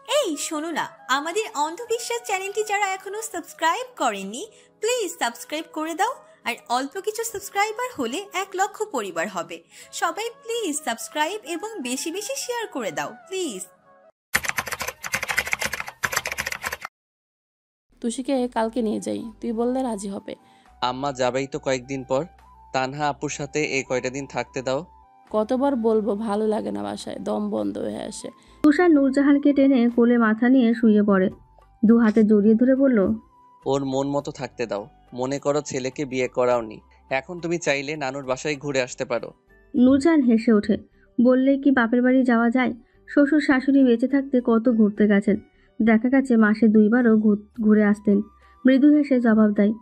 এই শোনো না, আমাদের অন্ধবিশ্বাস চ্যানেলটি যারা এখনো সাবস্ক্রাইব করেননি প্লিজ সাবস্ক্রাইব করে দাও। আর অল্প কিছু সাবস্ক্রাইবার হলে 1,00,000 পরিবার হবে। সবাই প্লিজ সাবস্ক্রাইব এবং বেশি বেশি শেয়ার করে দাও প্লিজ। তুষিকে কালকে নিয়ে যাই, তুই বললে রাজি হবে। আম্মা যাবেই তো কয়েকদিন পর। তানহা আপুর সাথে এই কয়টা দিন থাকতে দাও। কতবার বলবো ভালো লাগে না বাসায়, দম বন্ধ হয়ে আসে। তুষার নূরজাহানকে টেনে কোলে মাথা নিয়ে শুয়ে পড়ে, দু হাতে জড়িয়ে ধরে বলল, ওর মন মতো থাকতে দাও। মনে করো ছেলেকে বিয়ে করাওনি, এখন তুমি চাইলে নানুর বাসায় ঘুরে আসতে পারো। নূরজাহান হেসে ওঠে, বললে কি বাপের বাড়ি যাওয়া যায়? শ্বশুর শাশুড়ি বেঁচে থাকতে কত ঘুরতে গেছেন, দেখা গেছে মাসে 2বারও ঘুরে আসতেন। মৃদু হেসে জবাব দেয়,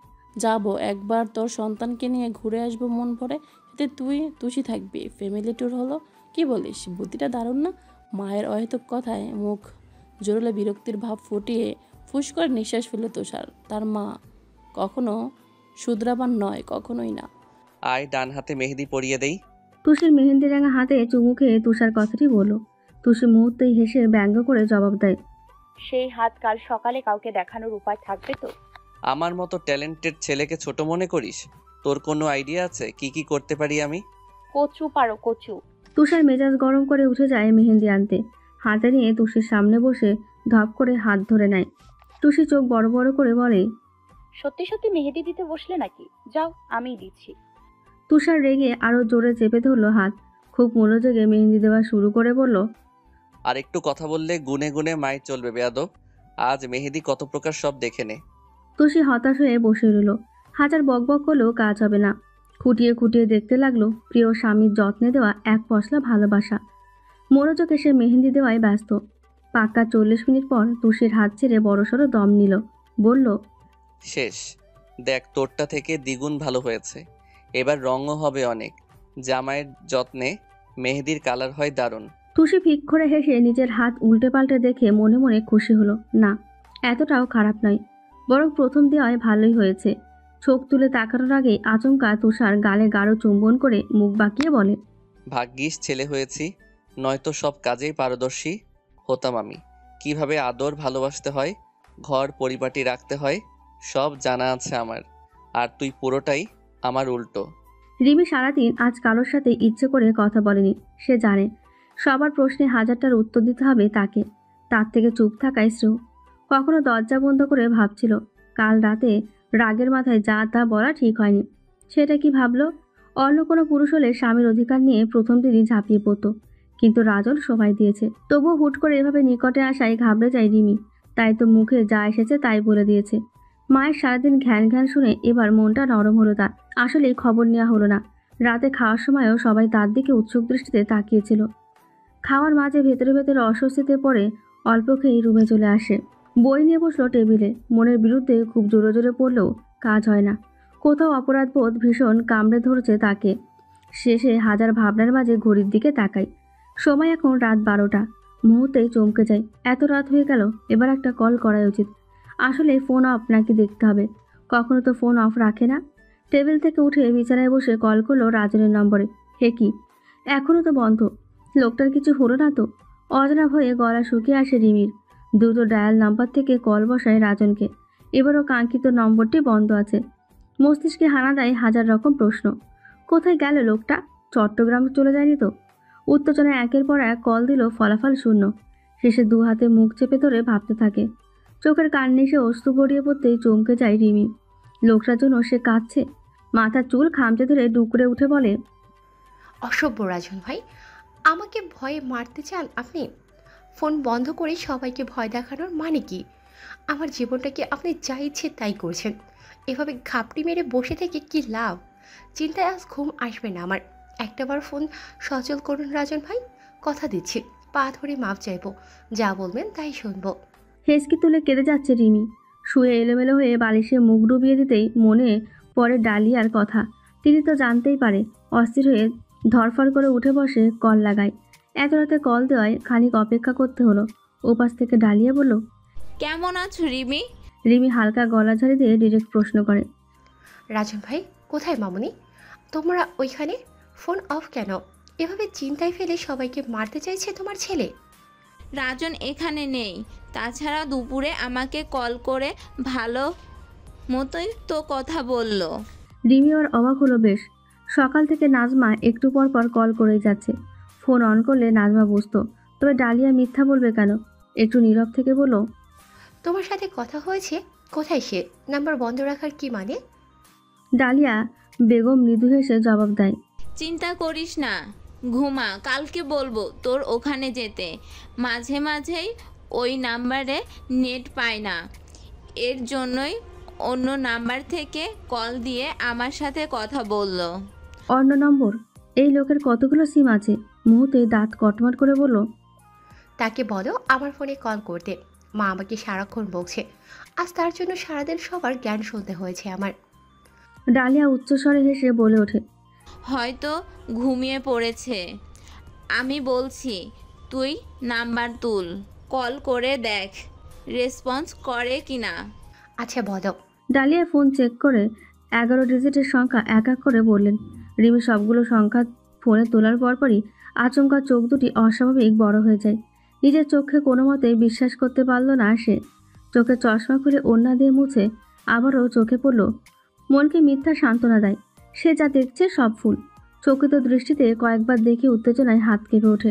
যাবো একবার, তোর সন্তানকে নিয়ে ঘুরে আসবো মন ভরে, সাথে তুই তুষি থাকবি, ফ্যামিলি ট্যুর হলো। কি বলিস, বুদ্ধিটা দারুণ না? মায়ের অহেতুক কথায় মুখ জোরলে বিরক্তির ভাব ফুটিয়ে ফুস করে নিঃশ্বাস ফেলল তুষার। তার মা কখনো শুধরাবার নয়, কখনোই না। আয় ডান হাতে মেহেদি পরিয়ে দেই। তুষির মেহেন্দি রাঙা হাতে চুমু খেয়ে তুষার কথাটি বলল। তুষি মুহূর্তেই হেসে ব্যঙ্গ করে জবাব দেয়, সেই হাত কাল সকালে কাউকে দেখানোর উপায় থাকবে তো? আমার মতো ট্যালেন্টেড ছেলেকে ছোট মনে করিস? তোর কোনো আইডিয়া আছে কি কি করতে পারি আমি? কচু পারো কচু। তুষার মেজাজ গরম করে উঠে যায় মেহেন্দি আনতে, হাতে নিয়ে তুষির সামনে বসে ধপ করে হাত ধরে নেয়। তুষি চোখ বড় বড় করে বলে, সত্যি সত্যি মেহেদি দিতে বসলে নাকি? যাও আমিই দিচ্ছি। তুষার রেগে আরো জোরে চেপে ধরলো হাত, খুব মনোযোগে মেহেন্দি দেওয়া শুরু করে বলল, আর একটু কথা বললে গুনে গুনে মাই চলবে বেয়াদব। আজ মেহেদি কত প্রকার সব দেখে নে। তুষি হতাশ হয়ে বসে রইল। হাজার বকবক করলেও কাজ হবে না। খুঁটিয়ে খুঁটিয়ে দেখতে লাগলো প্রিয় স্বামীর যত্নে দেওয়া এক পশলা ভালোবাসা। মনোযোগে সে মেহেন্দি দেওয়ায় ব্যস্ত। পাক্কা 40 মিনিট পর তুষির হাত ছেড়ে বড়সড় দম নিল, বলল, শেষ। দেখ তোরটা থেকে দ্বিগুণ ভালো হয়েছে। এবার রঙও হবে অনেক। জামাইয়ের যত্নে মেহেদির কালার হয় দারুণ। তুষি ফিক করে হেসে নিজের হাত উল্টে পাল্টে দেখে মনে মনে খুশি হলো। না, এতটাও খারাপ নয়, বরং প্রথম দেওয়ায় ভালোই হয়েছে। চোখ তুলে তাকানোর আগেই আচমকা তুষার গালে গাঢ় চুম্বন করে মুখ বাঁকিয়ে বলে, ভাগ্যিস ছেলে হয়েছি, নয়তো সব কাজেই পারদর্শী হতাম আমি। কিভাবে আদর ভালোবাসতে হয়, ঘর পরিপাটি রাখতে হয়, সব জানা আছে আমার। আর তুই পুরোটাই আমার উল্টো। রিমি সারাদিন আজ কারোর সাথে ইচ্ছে করে কথা বলেনি। সে জানে সবার প্রশ্নে হাজারটার উত্তর দিতে হবে তাকে, তার থেকে চুপ থাকাই শ্রেয়। কখনো দরজা বন্ধ করে ভাবছিল কাল রাতে রাগের মাথায় যা তা বলা ঠিক হয়নি। সেটা কি ভাবলো? অন্য কোনো পুরুষ হলে স্বামীর অধিকার নিয়ে প্রথম দিনই ঝাঁপিয়ে পড়তো, কিন্তু রাজন সবাই দিয়েছে। তবুও হুট করে এভাবে নিকটে আসায় ঘাবড়ে যায় রিমি। তাই তো মুখে যা এসেছে তাই বলে দিয়েছে। মায়ের সারাদিন ঘ্যান ঘ্যান শুনে এবার মনটা নরম হলো তার। আসলেই খবর নেওয়া হলো না। রাতে খাওয়ার সময়ও সবাই তার দিকে উৎসুক দৃষ্টিতে তাকিয়েছিল। খাওয়ার মাঝে ভেতরে ভেতরে অস্বস্তিতে পড়ে অল্প খেয়েই রুমে চলে আসে। বই নিয়ে বসলো টেবিলে। মনের বিরুদ্ধে খুব জোরে জোরে পড়লেও কাজ হয় না। কোথাও অপরাধবোধ ভীষণ কামড়ে ধরেছে তাকে। শেষে হাজার ভাবনার মাঝে ঘড়ির দিকে তাকায়। সময় এখন রাত 12টা। মুহূর্তেই চমকে যায়, এত রাত হয়ে গেল, এবার একটা কল করাই উচিত। আসলে ফোন অফ নাকি দেখতে হবে, কখনো তো ফোন অফ রাখে না। টেবিল থেকে উঠে বিছানায় বসে কল করলো রাজনের নম্বরে। হে কি, এখনও তো বন্ধ। লোকটার কিছু হলো না তো? অজানা ভয়ে গলা শুকিয়ে আসে রিমির। দ্রুত ডায়াল নাম্বার থেকে কল বসায় রাজনকে। এবারও কাঙ্ক্ষিত নম্বরটি বন্ধ আছে। মস্তিষ্কে হানা দেয় হাজার রকম প্রশ্ন। কোথায় গেল লোকটা? চট্টগ্রামে চলে যায়নি তো? উত্তেজনায় একের পর এক কল দিল, ফলাফল শূন্য। শেষে 2 হাতে মুখ চেপে ধরে ভাবতে থাকে। চোখের কান্নিসে অশ্রু গড়িয়ে পড়তেই চমকে যায় রিমি। লোকটার জন্য সে কাঁদছে। মাথার চুল খামচে ধরে ডুকরে উঠে বলে, অসভ্য রাজন ভাই, আমাকে ভয়ে মারতে চান আপনি? ফোন বন্ধ করে সবাইকে ভয় দেখানোর মানে কি? আমার জীবনটাকে আপনি যা ইচ্ছে তাই করছেন। এভাবে ঘাপটি মেরে বসে থেকে কি লাভ? চিন্তায় আজ ঘুম আসবে না আমার। একটাবার ফোন সচল করুন রাজন ভাই, কথা দিচ্ছি পা ধরে মাপ চাইবো, যা বলবেন তাই শুনবো। হেসকি তুলে কেঁদে যাচ্ছে রিমি। শুয়ে এলোমেলো হয়ে বালিশে মুখ ডুবিয়ে দিতেই মনে পড়ে ডালিয়ার কথা। তিনি তো জানতেই পারে। অস্থির হয়ে ধরফর করে উঠে বসে কল লাগায়। এত রাতে কল দেওয়ায় খানিক অপেক্ষা করতে হলো। ওপাশ থেকে ডালিয়া বলল, কেমন আছো রিমি? রিমি হালকা গলা ঝাড়ি দিয়ে ডিরেক্ট প্রশ্ন করে, রাজন ভাই কোথায় মামুনি? তোমরা ওইখানে? ফোন অফ কেন? এভাবে চিন্তায় ফেলে সবাইকে মারতে চাইছে তোমার ছেলে? রাজন এখানে নেই। তাছাড়া দুপুরে আমাকে কল করে ভালো মতোই তো কথা বলল। রিমি ওর অবাক হলো বেশ। সকাল থেকে নাজমা একটু পর পর কল করেই যাচ্ছে। ফোন অন করলে নাজমা বুঝতো, তবে ডালিয়া মিথ্যা বলবে কেন? একটু নীরব থেকে বলল, তোমার সাথে কথা হয়েছে? কোথায় সে? নাম্বার বন্ধ রাখার কি মানে? ডালিয়া বেগম মৃদু হেসে জবাব দেয়, চিন্তা করিস না, ঘুমা, কালকে বলবো তোর ওখানে যেতে। মাঝে মাঝেই ওই নাম্বারে নেট পায় না, এর জন্যই অন্য নাম্বার থেকে কল দিয়ে আমার সাথে কথা বলল। অন্য নম্বর? এই লোকের কতগুলো সিম আছে? মুহূর্তে দাঁত কটমট করে বলল, তাকে বলো আমার ফোনে কল করতে। মা আমাকে সারাক্ষণ বকছে, আজ তার জন্য সারাদিন সবার জ্ঞান শুনতে হয়েছে আমার। ডালিয়া উচ্চস্বরে হেসে বলে ওঠে, হয়তো ঘুমিয়ে পড়েছে। আমি বলছি তুই নাম্বার তুল, কল করে দেখ রেসপন্স করে কিনা। আচ্ছা বলো। ডালিয়া ফোন চেক করে 11 ডিজিটের সংখ্যা এক এক করে বললেন। রিমি সবগুলো সংখ্যা ফোনে তোলার পরপরই আচমকা চোখ দুটি অস্বাভাবিক বড় হয়ে যায়। নিজের চোখে কোনো মতেই বিশ্বাস করতে পারল না সে। চোখে চশমা খুলে ওড়না দিয়ে মুছে আবারও চোখে পড়ল। মনকে মিথ্যা সান্ত্বনা দেয়, সে যা দেখছে সব ফুল। চকিত দৃষ্টিতে কয়েকবার দেখে উত্তেজনায় হাত কেঁপে ওঠে।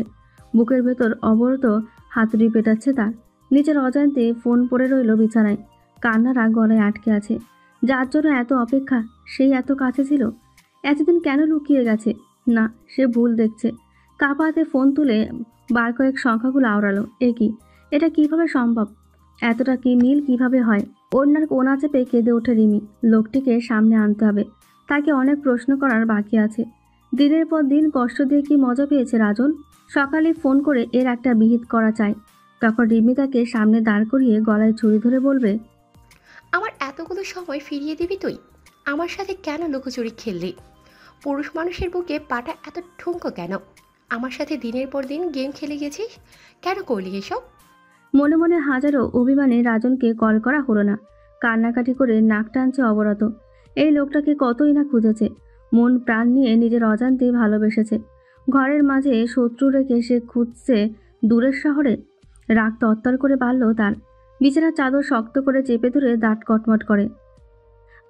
বুকের ভেতর অবরত হাতুড়ি পেটাচ্ছে তার। নিজের অজান্তে ফোন পড়ে রইল বিছানায়। কান্নারা গলায় আটকে আছে। যার জন্য এত অপেক্ষা, সেই এত কাছে ছিল। এতদিন কেন লুকিয়ে গেছে? না, সে ভুল দেখছে। কাপা হাতে ফোন তুলে বার কয়েক সংখ্যাগুলো আওড়ালো। কি, এটা কিভাবে সম্ভব? এতটা কি মিল কিভাবে হয়? ওনার কোনা চেপে কেঁদে ওঠে রিমি। লোকটিকে সামনে আনতে হবে, তাকে অনেক প্রশ্ন করার বাকি আছে। দিনের পর দিন কষ্ট দিয়ে কি মজা পেয়েছে রাজন? সকালে ফোন করে এর একটা বিহিত করা চাই। তখন রিমি তাকে সামনে দাঁড় করিয়ে গলায় ছুরি ধরে বলবে, আমার এতগুলো সময় ফিরিয়ে দিবি তুই? আমার সাথে কেন লুকোচুরি খেললি? পুরুষ মানুষের বুকে পাটা এত ঠুনকো কেন? আমার সাথে দিনের পর দিন গেম খেলে গেছিস, কেন করলি এসব? মনে মনে হাজারো অভিমানে রাজনকে কল করা হলো না। কান্নাকাটি করে নাক টানছে অবরত। এই লোকটাকে কতই না খুঁজেছে, মন প্রাণ নিয়ে নিজের অজান্তেই ভালোবেসেছে। ঘরের মাঝে শত্রু রেখে সে খুঁজছে দূরের শহরে। রাগ তত্তর করে বাড়ল তার। বিছানার চাদর শক্ত করে চেপে ধরে দাঁত কটমট করে।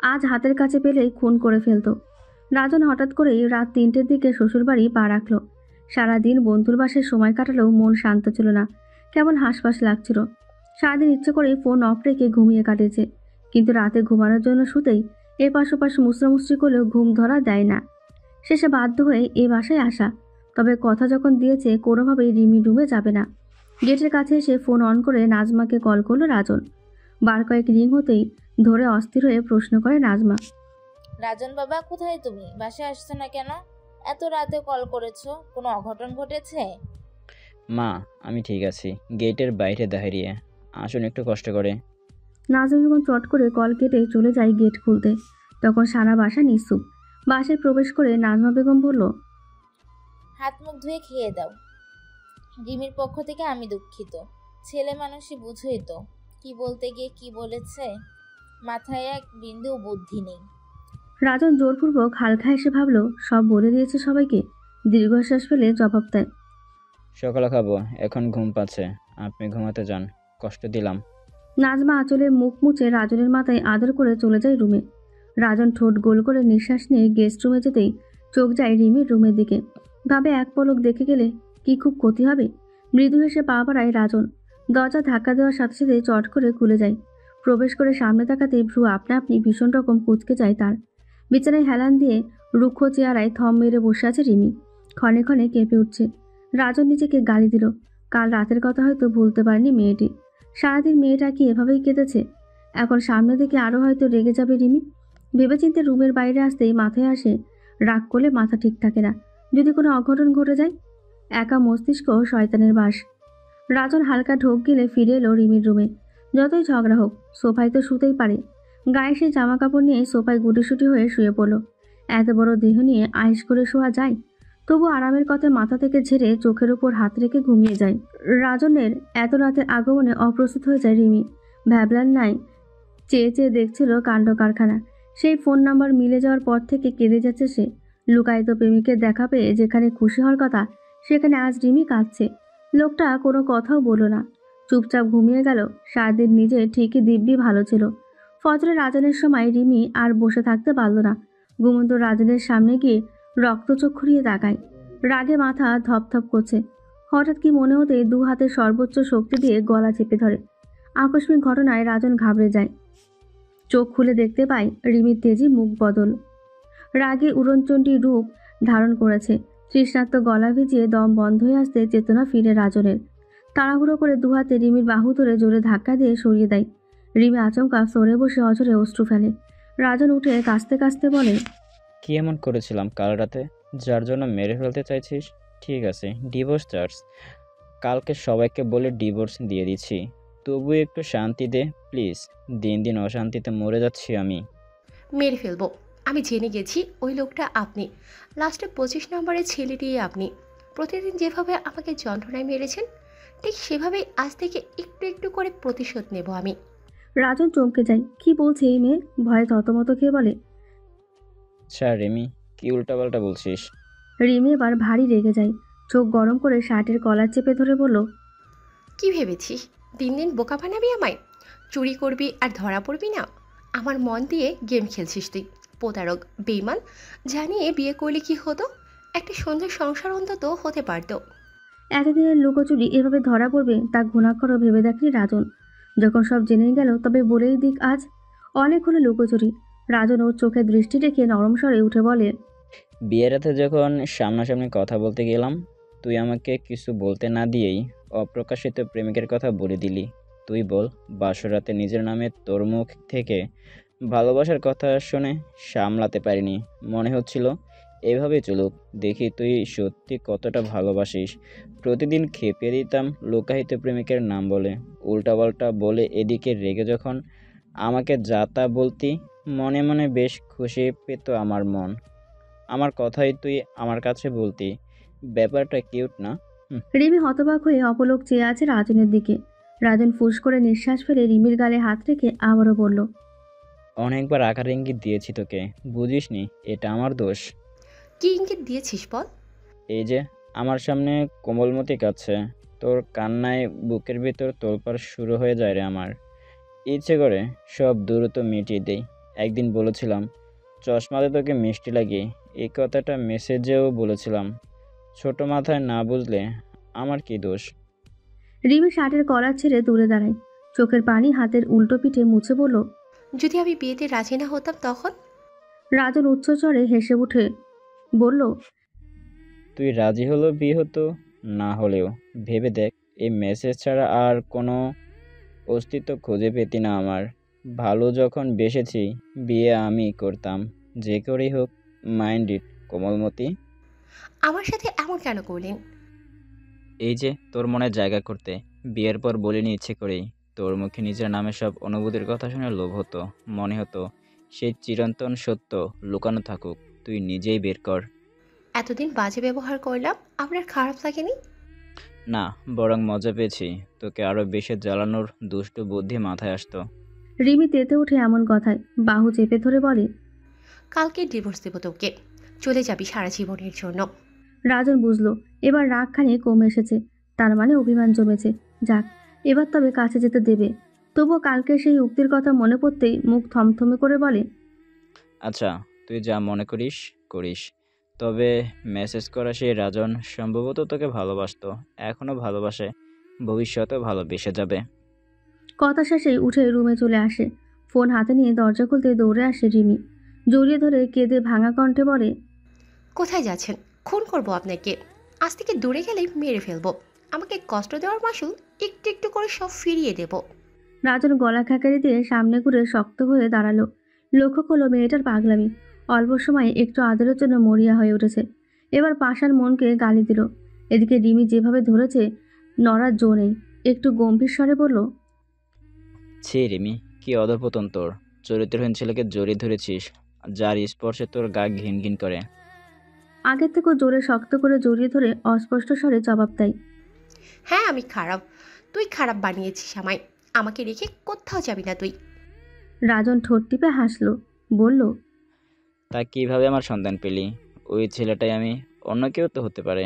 আজ হাতের কাছে পেলেই খুন করে ফেলতো। রাজন হঠাৎ করেই রাত 3টের দিকে শ্বশুরবাড়ি পা রাখল। সারাদিন বন্ধুর বাসায় সময় কাটালেও মন শান্ত ছিল না, কেমন হাসপাস লাগছিল। সারাদিন ইচ্ছে করে ফোন অফ রেখে ঘুমিয়ে কাটিয়েছে, কিন্তু রাতে ঘুমানোর জন্য শুতেই এপাশ ওপাশ মুচড়ামুচড়ি করলেও ঘুম ধরা দেয় না। শেষে বাধ্য হয়ে এ বাসায় আসা। তবে কথা যখন দিয়েছে কোনোভাবেই রিমি রুমে যাবে না। গেটের কাছে এসে ফোন অন করে নাজমাকে কল করলো রাজন। বার কয়েক রিং হতেই ধরে অস্থির হয়ে প্রশ্ন করে নাজমা, রাজন বাবা, কোথায় তুমি? বাসায় আসছো না কেন? এত রাতে কল করেছো, কোনো অঘটন ঘটেছে? মা, আমি ঠিক আছি, গেটের বাইরে দাঁড়িয়ে। আসুন একটু কষ্ট করে। নাজমা যখন চট করে কল কেটে চলে যায় গেট খুলতে, তখন সারা বাসা নিঃসুপ। বাসায় প্রবেশ করে নাজমা বেগম বলল, হাত মুখ ধুয়ে খেয়ে দাও। রিমির পক্ষ থেকে আমি দুঃখিত। ছেলে মানুষই বুঝোই তো, কি বলতে গিয়ে কি বলেছে, মাথায় এক বিন্দু বুদ্ধি নেই। রাজন জোরপূর্বক হালকা এসে ভাবল সব বলে দিয়েছে সবাইকে। দীর্ঘশ্বাস ফেলে জবাব দেয়, সকালে খাবো, এখন ঘুম পাচ্ছে, আপনি ঘুমাতে যান, কষ্ট দিলাম। নাজমা আঁচলে মুখ মুছে রাজনের মাথায় আদর করে চলে যায় রুমে। রাজন ঠোঁট গোল করে নিঃশ্বাস নিয়ে গেস্ট রুমে যেতেই চোখ যায় রিমির রুমের দিকে। ভাবে এক পলক দেখে গেলে কি খুব ক্ষতি হবে। মৃদু হেসে পা বাড়ায় রাজন। দরজা ধাক্কা দেওয়ার সাথে সাথে চট করে খুলে যায়। প্রবেশ করে সামনে তাকাতেই ভ্রু আপনা আপনি ভীষণ রকম কুঁচকে যায় তার। বিছানায় হেলান দিয়ে রুক্ষ চেয়ারায় থম মেরে বসে আছে রিমি। ক্ষণে ক্ষণে কেঁপে উঠছে। রাজন নিজেকে গালি দিল। কাল রাতের কথা হয়তো ভুলতে পারেনি মেয়েটি। সারাদিন মেয়েটা কি এভাবেই কেঁদেছে? এখন সামনে থেকে আরও হয়তো রেগে যাবে রিমি। ভেবেচিন্তে রুমের বাইরে আসতেই মাথায় আসে, রাগ করলে মাথা ঠিক থাকে না, যদি কোনো অঘটন ঘটে যায়। একা মস্তিষ্ক শয়তানের বাস। রাজন হালকা ঢোক গিলে ফিরে এলো রিমির রুমে। যতই ঝগড়া হোক, সোফায় তো শুতেই পারে। গায়ে সেই জামা কাপড় নিয়ে সোফায় গুটিসুটি হয়ে শুয়ে পড়ল। এত বড় দেহ নিয়ে আয়েশ করে শোয়া যায়? তবু আরামের কথা মাথা থেকে ঝেড়ে চোখের উপর হাত রেখে ঘুমিয়ে যায়। রাজনের এত রাতের আগমনে অপ্রস্তুত হয়ে যায় রিমি। ভ্যাবলার নাই চেয়ে চেয়ে দেখছিল কাণ্ড কারখানা। সেই ফোন নাম্বার মিলে যাওয়ার পর থেকে কেঁদে যাচ্ছে সে। লুকায়িত প্রেমিকের দেখা পেয়ে যেখানে খুশি হওয়ার কথা, সেখানে আজ রিমি কাঁদছে। লোকটা কোনো কথাও বলল না, চুপচাপ ঘুমিয়ে গেল। সারাদিন নিজে ঠিকই দিব্যি ভালো ছিল। ফজরের আজানের সময় রিমি আর বসে থাকতে পারল না। ঘুমন্ত রাজনের সামনে গিয়ে রক্তচক্ষু খুঁড়িয়ে তাকায়। রাগে মাথা ধপধপ করছে। হঠাৎ কি মনে হতে দু হাতে সর্বোচ্চ শক্তি দিয়ে গলা চেপে ধরে। আকস্মিক ঘটনায় রাজন ঘাবড়ে যায়। চোখ খুলে দেখতে পায় রিমির তেজি মুখ বদল, রাগে উড়নচণ্ডী রূপ ধারণ করেছে। তৃষ্ণার্ত গলা ভিজিয়ে দম বন্ধ হয়ে আসতে চেতনা ফিরে রাজনের। তাড়াহুড়ো করে দু হাতে রিমির বাহু ধরে জোরে ধাক্কা দিয়ে সরিয়ে দেয়। রিমি আচমকা সরে বসে অঝরে অশ্রু ফেলে। রাজন উঠে কাঁচতে কাঁচতে বলে, কি এমন করেছিলাম কাল রাতে যার জন্য মেরে ফেলতে চাইছিস? ঠিক আছে, ডিভোর্স চার্জ কালকে সবাইকে বলে ডিভোর্স দিয়ে দিচ্ছি। তবু একটু শান্তি দে প্লিজ। দিন দিন অশান্তিতে মরে যাচ্ছি আমি। মেরে ফেলবো। আমি জেনে গেছি ওই লোকটা আপনি। লাস্টে 25 নম্বরের ছেলেটিই আপনি। প্রতিদিন যেভাবে আমাকে যন্ত্রণায় মেরেছেন, ঠিক সেভাবেই আজ থেকে একটু একটু করে প্রতিশোধ নেব আমি। রাজন চমকে যায়। কি বলছে এই মেয়ে? ভয়ে থতমত খেয়ে বলে। স্যার রেমি, কি উল্টাপাল্টা বলছিস? রিমি এবার ভারী রেগে যায়। চোখ গরম করে শার্টের কলার চেপে ধরে বলল, কি ভেবেছিস দিন দিন বোকা বানাবি আমায়? চুরি করবি আর ধরা পড়বি না? আমার মন দিয়ে গেম খেলছিস তুই। প্রতারক, বেইমান। জানিয়ে বিয়ে করলে কি হতো? একটা সুন্দর সংসার অন্তত হতে পারতো। এতদিনের লুকোচুরি এভাবে ধরা পড়বে তা ঘুণাক্ষরও ভেবে দেখেনি রাজন। যখন সব জেনে গেল তবে বলেই দিক আজ। অনেক হলো লুকোচুরি। রাজন ওর চোখে দৃষ্টি রেখে নরম স্বরে উঠে বলে, বিয়ের রাতে যখন সামনাসামনি কথা বলতে গেলাম, তুই আমাকে কিছু বলতে না দিয়েই অপ্রকাশিত প্রেমিকের কথা বলে দিলি। তুই বল, বাসর রাতে নিজের নামে তোর মুখ থেকে ভালোবাসার কথা শুনে সামলাতে পারিনি। মনে হচ্ছিল এভাবেই চলুক, দেখি তুই সত্যি কতটা ভালোবাসিস। প্রতিদিন খেপে দিতাম লোকাহিত প্রেমিকের নাম বলে, উল্টাপাল্টা বলে। এদিকে রেগে যখন আমাকে যা তা বলতি, মনে মনে বেশ খুশি পেত আমার মন। আমার কথাই তুই আমার কাছে বলতি। ব্যাপারটা কিউট না? রিমি হতবাক হয়ে অপলক চেয়ে আছে রাজনের দিকে। রাজন ফুস করে নিঃশ্বাস ফেলে রিমির গালে হাত রেখে আবারও বলল, অনেকবার আকার ইঙ্গিত দিয়েছি তোকে, বুঝিসনি এটা আমার দোষ। কি ইঙ্গিত দিয়েছিস বল? এই যে আমার সামনে কোমলমতি কাছে, তোর কান্নায় বুকের ভিতর তোলপাড় শুরু হয়ে যায় রে আমার। ইচ্ছে করে সব দ্রুত মিটিয়ে দেই। একদিন বলেছিলাম চশমাতে তোকে মিষ্টি লাগে, এই কথাটা মেসেজেও বলেছিলাম। ছোট মাথায় না বুঝলে আমার কি দোষ? রিমি শার্টের কলার ছেড়ে দূরে দাঁড়ায়। চোখের পানি হাতের উল্টো পিঠে মুছে বলল, যদি আমি বিয়েতে রাজি না হতাম তখন? রাজন উচ্চস্বরে হেসে উঠে বলল, তুই রাজি হলেও বিয়ে হতো, না হলেও ভেবে দেখ, এই মেসেজ ছাড়া আর কোনো অস্তিত্ব খুঁজে পেতি না আমার। ভালো যখন বেসেছি, বিয়ে আমি করতাম, যে করেই হোক। মাইন্ড ইট কোমলমতি। আমার সাথে এমন কেন করলেন? এই যে তোর মনে জায়গা করতে। বিয়ের পর বলিনি ইচ্ছে করেই। তোর মুখে নিজের নামে সব অনুভূতির কথা শুনে লোভ হতো, মনে হতো সেই চিরন্তন সত্য লুকানো থাকুক, তুই নিজেই বের কর। এতদিন বাজে ব্যবহার করলাম, আপনার খারাপ লাগেনি? না, বরং মজা পেয়েছি। তোকে আরো বেশি জ্বালানোর দুষ্ট বুদ্ধি মাথায় আসতো। রিমি তেতে উঠে এমন কথায় বাহু চেপে ধরে বলে, কালকে ডিভোর্স দেবো তোকে। চলে যাবি সারা জীবনের জন্য। রাজন বুঝলো এবার রাগখানে কমে এসেছে, তার মানে অভিমান জমেছে। যাক, এবার তবে কাছে যেতে দেবে। তবুও কালকে সেই উক্তির কথা মনে পড়তেই মুখ থমথমে করে বলে, আচ্ছা, তুই যা মনে করিস করিস। তবে মেসেজ করা সেই রাজন সম্ভবত তোকে ভালোবাসতো, এখনো ভালোবাসে, ভবিষ্যতেও ভালোবেসে যাবে। কথা শেষেই উঠে রুমে চলে আসে। ফোন হাতে নিয়ে দরজা খুলতে দৌড়ে আসে রিমি। জড়িয়ে ধরে কেঁদে ভাঙা কণ্ঠে বলে, কোথায় যাচ্ছেন? খুন করব আপনাকে। আজ থেকে দূরে গেলেই মেরে ফেলবো। আমাকে কষ্ট দেওয়ার মাসুল একটু একটু করে সব ফিরিয়ে দেব। রাজন গলা খাকারি দিয়ে সামনে ঘুরে শক্ত হয়ে দাঁড়ালো। লক্ষ্য করলো মেয়েটার পাগলামি অল্প সময়ে একটু আদরের জন্য মরিয়া হয়ে উঠেছে। এবার পাষাণ মনকে গালি দিল। এদিকে রিমি যেভাবে ধরেছে নড়ার জো নেই। একটু গম্ভীর স্বরে বলল, ছি রিমি, কি অধঃপতন তোর। চরিত্রহীন ছেলেকে জড়িয়ে ধরেছিস, যার স্পর্শে তোর গা ঘিন ঘিন করে। আগের থেকেও জোরে শক্ত করে জড়িয়ে ধরে অস্পষ্ট স্বরে জবাব দেয়, হ্যাঁ আমি খারাপ। তুই খারাপ বানিয়েছিস আমায়। আমাকে রেখে কোথাও যাবি না তুই। রাজন ঠোঁট টিপে হাসলো, বলল, তা কিভাবে আমার সন্তান পেলি? ওই ছেলেটাই আমি, অন্য কেউ তো হতে পারে।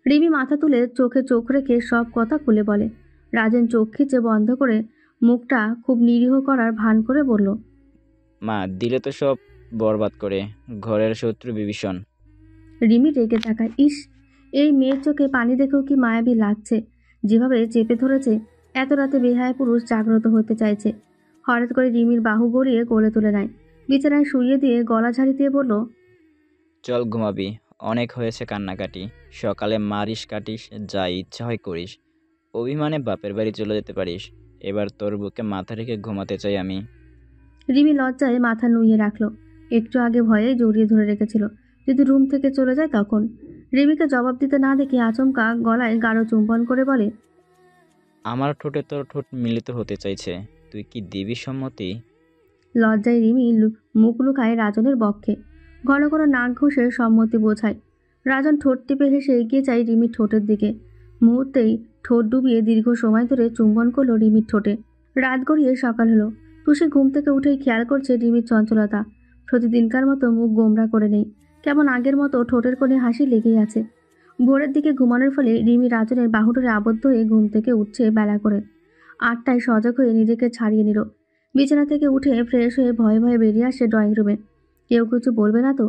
রিমি মাথা তুলে চোখে চোখ রেখে সব কথা খুলে বলে। রাজন চোখ খিচে বন্ধ করে মুখটা খুব নিরীহ করার ভান করে বলল, মা দিলে তো সব বরবাদ করে, ঘরের শত্রু বিভীষণ। রিমি রেগে তাকায়। ইস, এই মেয়ের চোখে পানি দেখেও কি মায়াবী লাগছে। যেভাবে চেপে ধরেছে, এত রাতে বেহায়া পুরুষ জাগ্রত হতে চাইছে। হঠাৎ করে রিমির বাহু গড়িয়ে কোলে তুলে নেয়, বিছানায় শুইয়ে দিয়ে গলা ঝাড়ি দিয়ে বলল, চল ঘুমাবি, অনেক হয়েছে কান্নাকাটি। সকালে মারিস কাটিস, যা ইচ্ছা হয় করিস। অভিমানে বাপের বাড়ি চলে যেতে পারিস। এবার তোর বুকে মাথা রেখে ঘুমাতে চাই আমি। রিমি লজ্জায় মাথা নুইয়ে রাখলো। একটু আগে ভয়ে জড়িয়ে ধরে রেখেছিল যদি রুম থেকে চলে যায় তখন। রিমিকে জবাব দিতে না দেখে আচমকা গলায় গাঢ় চুম্বন করে বলে, আমার ঠোঁটে তোর ঠোঁট মিলিত হতে চাইছে, তুই কি দিবি সম্মতি? লজ্জায় রিমি মুখ লুকায় রাজনের বক্ষে। ঘন ঘন নাক ঘষে সম্মতি বোঝায়। রাজন ঠোঁট টিপে হেসে এগিয়ে যায় রিমির ঠোঁটের দিকে। মুহূর্তেই ঠোঁট ডুবিয়ে দীর্ঘ সময় ধরে চুম্বন করলো রিমির ঠোঁটে। রাত গড়িয়ে সকাল হলো। তুষি ঘুম থেকে উঠেই খেয়াল করছে রিমির চঞ্চলতা প্রতিদিনকার মতো মুখ গোমরা করে নেই, কেমন আগের মতো ঠোঁটের কোণে হাসি লেগেই আছে। ভোরের দিকে ঘুমানোর ফলে রিমি রাজনের বাহুডোরে আবদ্ধ হয়ে ঘুম থেকে উঠছে বেলা করে। 8টায় সজাগ হয়ে নিজেকে ছাড়িয়ে নিল। বিছানা থেকে উঠে ফ্রেশ হয়ে ভয়ে ভয়ে বেরিয়ে আসে ড্রয়িং রুমে। কেউ কিছু বলবে না তো?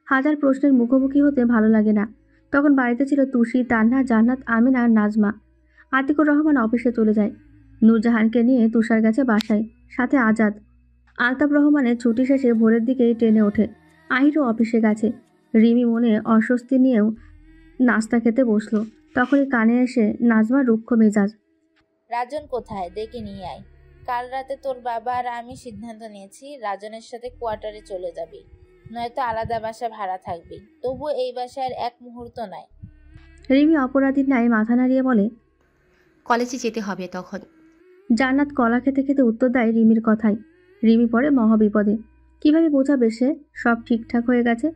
হাজার প্রশ্নের মুখোমুখি হতে ভালো লাগে না। তখন বাড়িতে ছিল তুষি, তান্না, জান্নাত, আমিনা আর নাজমা। আতিকুর রহমান অফিসে চলে যায়। নূরজাহানকে নিয়ে তুষার গেছে বাসায়, সাথে আজাদ। আলতাফ রহমানের ছুটি শেষে ভোরের দিকেই ট্রেনে ওঠে। আহিরও অফিসে গেছে। রিমি মনে অস্বস্তি নিয়েও নাস্তা খেতে বসলো। তখনই কানে এসে নাজমার রুক্ষ মেজাজ। রাজন কোথায়? ডেকে নিয়ে আয়। কাল রাতে তোর বাবা আর আমি সিদ্ধান্ত নিয়েছি রাজনের সাথে কোয়ার্টারে চলে যাবি, নয়তো আলাদা বাসা ভাড়া থাকবি। তবু এই বাসায় আর এক মুহূর্ত নাই। রিমি অপরাধীর ন্যায় মাথা নাড়িয়ে বলে, কলেজে যেতে হবে তখন। জান্নাত কলা খেতে খেতে উত্তর দেয় রিমির কথায়। রিমি পড়ে মহাবিপদে। কিভাবে বোঝাবে সে সব ঠিকঠাক হয়ে গেছে?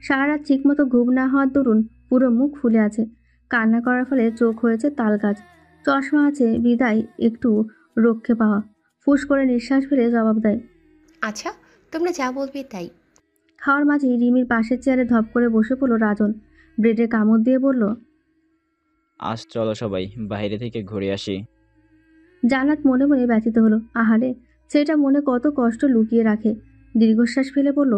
সারা রাত ঠিকমতো ঘুম না হওয়ার দরুন পুরো মুখ ফুলে আছে। কান্না করার ফলে চোখ হয়েছে তালগাছ। চশমা আছে বিদায় একটু রক্ষে পাওয়া। ফুস করে নিঃশ্বাস ফেলে জবাব দেয়, আচ্ছা, তোমরা যা বলবে তাই। খাওয়ার মাঝেই রিমির পাশের চেয়ারে ধপ করে বসে পড়ল রাজন। ব্রেডে কামড় দিয়ে বলল, আজ চলো সবাই বাইরে থেকে ঘুরে আসি। জান্নাত মনে মনে ব্যথিত হলো। আহারে, সেটা মনে কত কষ্ট লুকিয়ে রাখে। দীর্ঘশ্বাস ফেলে বলল।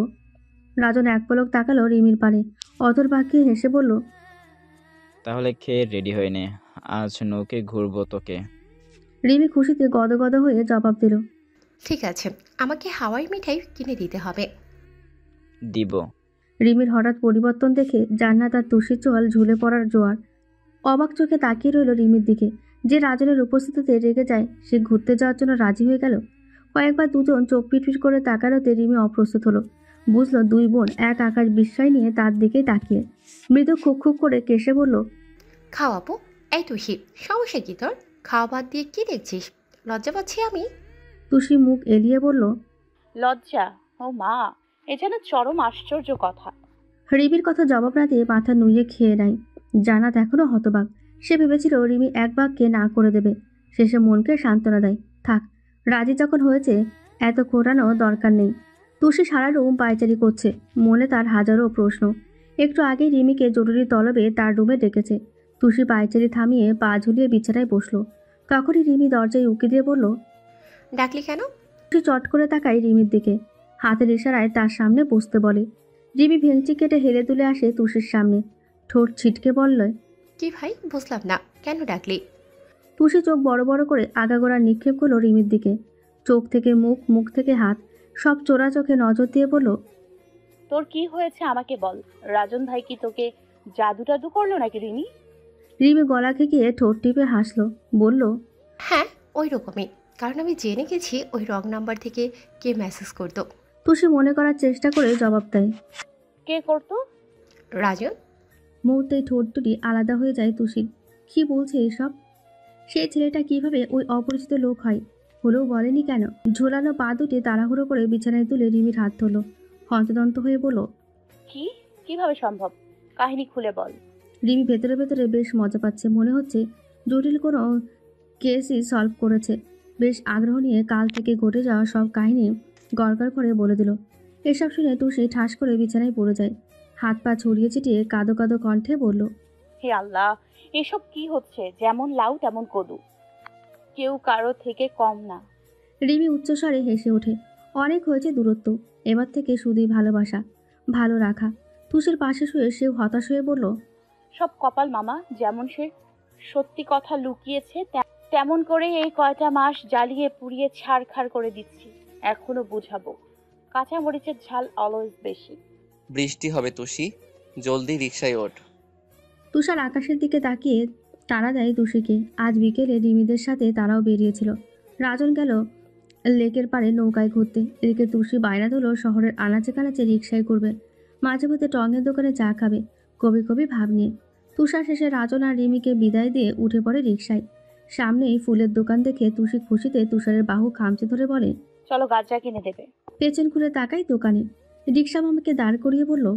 রাজন এক পলক তাকালো রিমির পানে, অতর বাকিয়ে হেসে বলল, তাহলে খেয়ে রেডি হয়ে নে, আজ নৌকে ঘুরবো তোকে। রিমি খুশিতে গদগদ হয়ে জবাব দিল, ঠিক আছে, আমাকে হাওয়াই মিঠাই কিনে দিতে হবে। দিব। রিমির হঠাৎ পরিবর্তন দেখে জান্নাত আর তুষির চোয়াল ঝুলে পড়ার জোয়ার। অবাক চোখে তাকিয়ে রইল রিমির দিকে। যে রাজনের উপস্থিতিতে রেগে যায় সে ঘুরতে যাওয়ার জন্য রাজি হয়ে গেল। কয়েকবার দুজন চোখ পিটপিট করে তাকানোতে রিমি অপ্রস্তুত হলো। বুঝলো দুই বোন এক আকাশ বিস্ময় নিয়ে তার দিকেই তাকিয়ে। মৃদু খুক খুক করে কেসে বলল, খাওয়াবো। এই তুষি, সমস্যা কি তোর? খাওয়া বাদ দিয়ে কি দেখছিস? লজ্জা পাচ্ছি আমি। তুষি মুখ এলিয়ে বলল, লজ্জা? ও মা, এ যেন চরম আশ্চর্য কথা। রিমির কথা জবাব না দিয়ে মাথা নুইয়ে খেয়ে নেয়। জান্নাত এখনো হতবাক। সে ভেবেছিল রিমি এক বাক্যে না করে দেবে। শেষে মনকে সান্ত্বনা দেয়, থাক, রাজি যখন হয়েছে এত খোঁড়ানো দরকার নেই। তুষি সারা রুম পায়চারি করছে, মনে তার হাজারো প্রশ্ন। একটু আগে রিমিকে জরুরি তলবে তার রুমে ডেকেছে। তুষি পায়চারি থামিয়ে পা ঝুলিয়ে বিছানায় বসলো। তখনই রিমি দরজায় উকি দিয়ে বলল, ডাকলি কেন? তুষি চট করে তাকায় রিমির দিকে। হাতের ইশারায় তার সামনে বসতে বলে। রিমি ভেঙচি কেটে হেলে তুলে আসে তুষির সামনে। ঠোঁট ছিটকে বলল, কি ভাই, বুঝলাম না, কেন ডাকলি? তুষি চোখ বড় বড় করে আগাগোড়া নিক্ষেপ করলো রিমির দিকে। চোখ থেকে মুখ, মুখ থেকে হাত, সব চোরা চোখে নজর দিয়ে বলল, তোর কি হয়েছে আমাকে বল। রাজন ভাই কি তোকে জাদু টাদু করলো নাকি রিমি? রিমি গলা খেকিয়ে ঠোঁট টিপে হাসলো, বলল, হ্যাঁ, ওই রকমই। কারণ আমি জেনে গেছি ওই রং নাম্বার থেকে কে মেসেজ করতো। তুষি মনে করার চেষ্টা করে জবাব দেয়, কে করতো? রাজন। মুহূর্তেই ঠোঁট দুটি আলাদা হয়ে যায় তুষির। কি বলছে এসব? সেই ছেলেটা কিভাবে ওই অপরিচিত লোক হয়? হলেও বলেনি কেন? ঝোলানো পা দুটি তাড়াহুড়ো করে বিছানায় তুলে রিমির হাত ধরল। হন্তদন্ত হয়ে বলল, কি? কিভাবে সম্ভব? কাহিনী খুলে বল। রিমি ভেতরে ভেতরে বেশ মজা পাচ্ছে। মনে হচ্ছে জটিল কোনো কেসই সলভ করেছে। বেশ আগ্রহ নিয়ে কাল থেকে ঘটে যাওয়া সব কাহিনী গড়গড় করে বলে দিল। এসব শুনে তুষি ঠাস করে বিছানায় পড়ে যায়। হাত পা ছড়িয়ে ছিটিয়ে কাঁদো কাঁদো কণ্ঠে বলল, হে আল্লাহ, এসব কি হচ্ছে? যেমন লাউ তেমন কদু, কেউ কারো থেকে কম না। রিমি উচ্চস্বরে হেসে ওঠে। অনেক হয়েছে দূরত্ব, এবার থেকে শুধুই ভালোবাসা, ভালো রাখা। তুষের পাশে শুয়ে সেও হতাশ হয়ে বলল, সব কপাল মামা, যেমন সে সত্যি কথা লুকিয়েছে তেমন করে এই কয়টা মাস জ্বালিয়ে পুড়িয়ে ছাড়খাড় করে দিচ্ছি। এখনো বুঝাবো, কাঁচা মরিচের ঝাল অলওয়েজ বেশি। বৃষ্টি হবে তুষি, জলদি রিকশায় ওঠ। তুষার আকাশের দিকে তাকিয়ে তাড়া দেয় তুষিকে। আজ বিকেলে রিমিদের সাথে তারাও বেরিয়েছিল। রাজন গেল লেকের পাড়ে নৌকায় ঘুরতে। এদিকে তুষি বায়না দিল শহরের আনাচে কানাচে রিকশায় করবে, মাঝে মধ্যে টঙের দোকানে চা খাবে, কবি কবি ভাব নিয়ে। তুষার শেষে রাজন আর রিমিকে বিদায় দিয়ে উঠে পড়ে রিকশায়। সামনেই ফুলের দোকান দেখে তুষি খুশিতে তুষারের বাহু খামচে ধরে বলে, চলো গাঁজা কিনে দেবে। পেছন ঘুরে তাকাই দোকানে। রিকশা মামাকে দাঁড় করিয়ে বলল,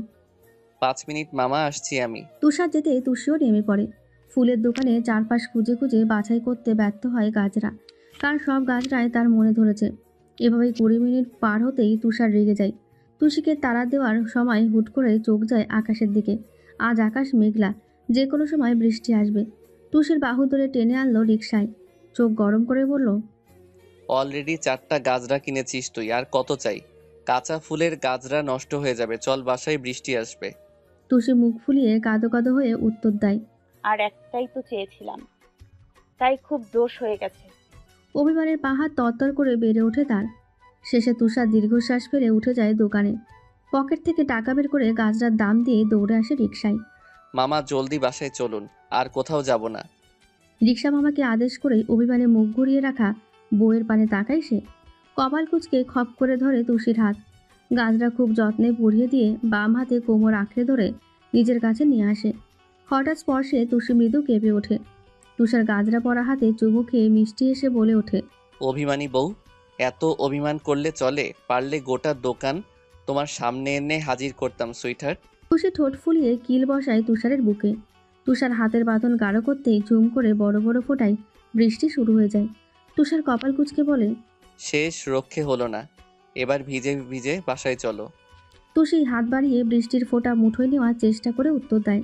5 মিনিট মামা, আসছি আমি। তুষার যেতে তুষিও নেমে পড়ে। ফুলের দোকানে চারপাশ খুঁজে খুঁজে বাছাই করতে ব্যর্থ হয় গাজরা, কারণ সব গাজরায় তার মনে ধরেছে। এভাবেই 20 মিনিট পার হতেই তুষার রেগে যায়। তুষিকে তাড়া দেওয়ার সময় হুট করে চোখ যায় আকাশের দিকে। আজ আকাশ মেঘলা, যে কোনো সময় বৃষ্টি আসবে। তুষির বাহু ধরে টেনে আনলো রিকশায়, চোখ গরম করে বলল, অলরেডি 4টা গাজরা কিনেছিস তুই, আর কত চাই? কাঁচা ফুলের গাজরা নষ্ট হয়ে যাবে, চল বাসায়, বৃষ্টি আসবে। তুষি মুখ ফুলিয়ে কাঁদো কাঁদো হয়ে উত্তর দেয়, আর একটাই তো চেয়েছিলাম, তাই খুব দোষ হয়ে গেছে। অভিমানের পাহাড় তরতর করে বেড়ে ওঠে তার। শেষে তুষার দীর্ঘশ্বাস ফেলে উঠে যায় দোকানে। পকেট থেকে টাকা বের করে গাজরার দাম দিয়ে দৌড়ে আসে রিকশায়। মামা জলদি বাসায় চলুন, আর কোথাও যাব না। রিকশা মামাকে আদেশ করেই অভিমানে মুখ ঘুরিয়ে রাখা বউয়ের পানে তাকায় সে। কপাল কুঁচকে খপ করে ধরে তুষির হাত। গাজরা খুব যত্নে পুড়িয়ে দিয়ে বাম হাতে কোমর আঁকড়ে ধরে নিজের কাছে নিয়ে আসে। হঠাৎ স্পর্শে তুষি মৃদু কেঁপে ওঠে। তুষার গাজরা পরা হাতে চুমু খেয়ে মিষ্টি এসে বলে ওঠে, অভিমানী বউ, এত অভিমান করলে চলে? পারলে গোটা দোকান তোমার সামনে এনে হাজির করতাম সুইটহার্ট। তুষি ঠোঁট ফুলিয়ে কিল বসায় তুষারের বুকে। তুষার হাতের বাঁধন গাঢ় করতেই ঝুম করে বড় বড় ফোঁটায় বৃষ্টি শুরু হয়ে যায়। তুষার কপাল কুঁচকে বলে, শেষ রক্ষে হলো না, এবার ভিজে ভিজে বাসায় চলো। তুষি হাত বাড়িয়ে বৃষ্টির ফোঁটা মুঠোয় নেওয়ার চেষ্টা করে উত্তর দেয়,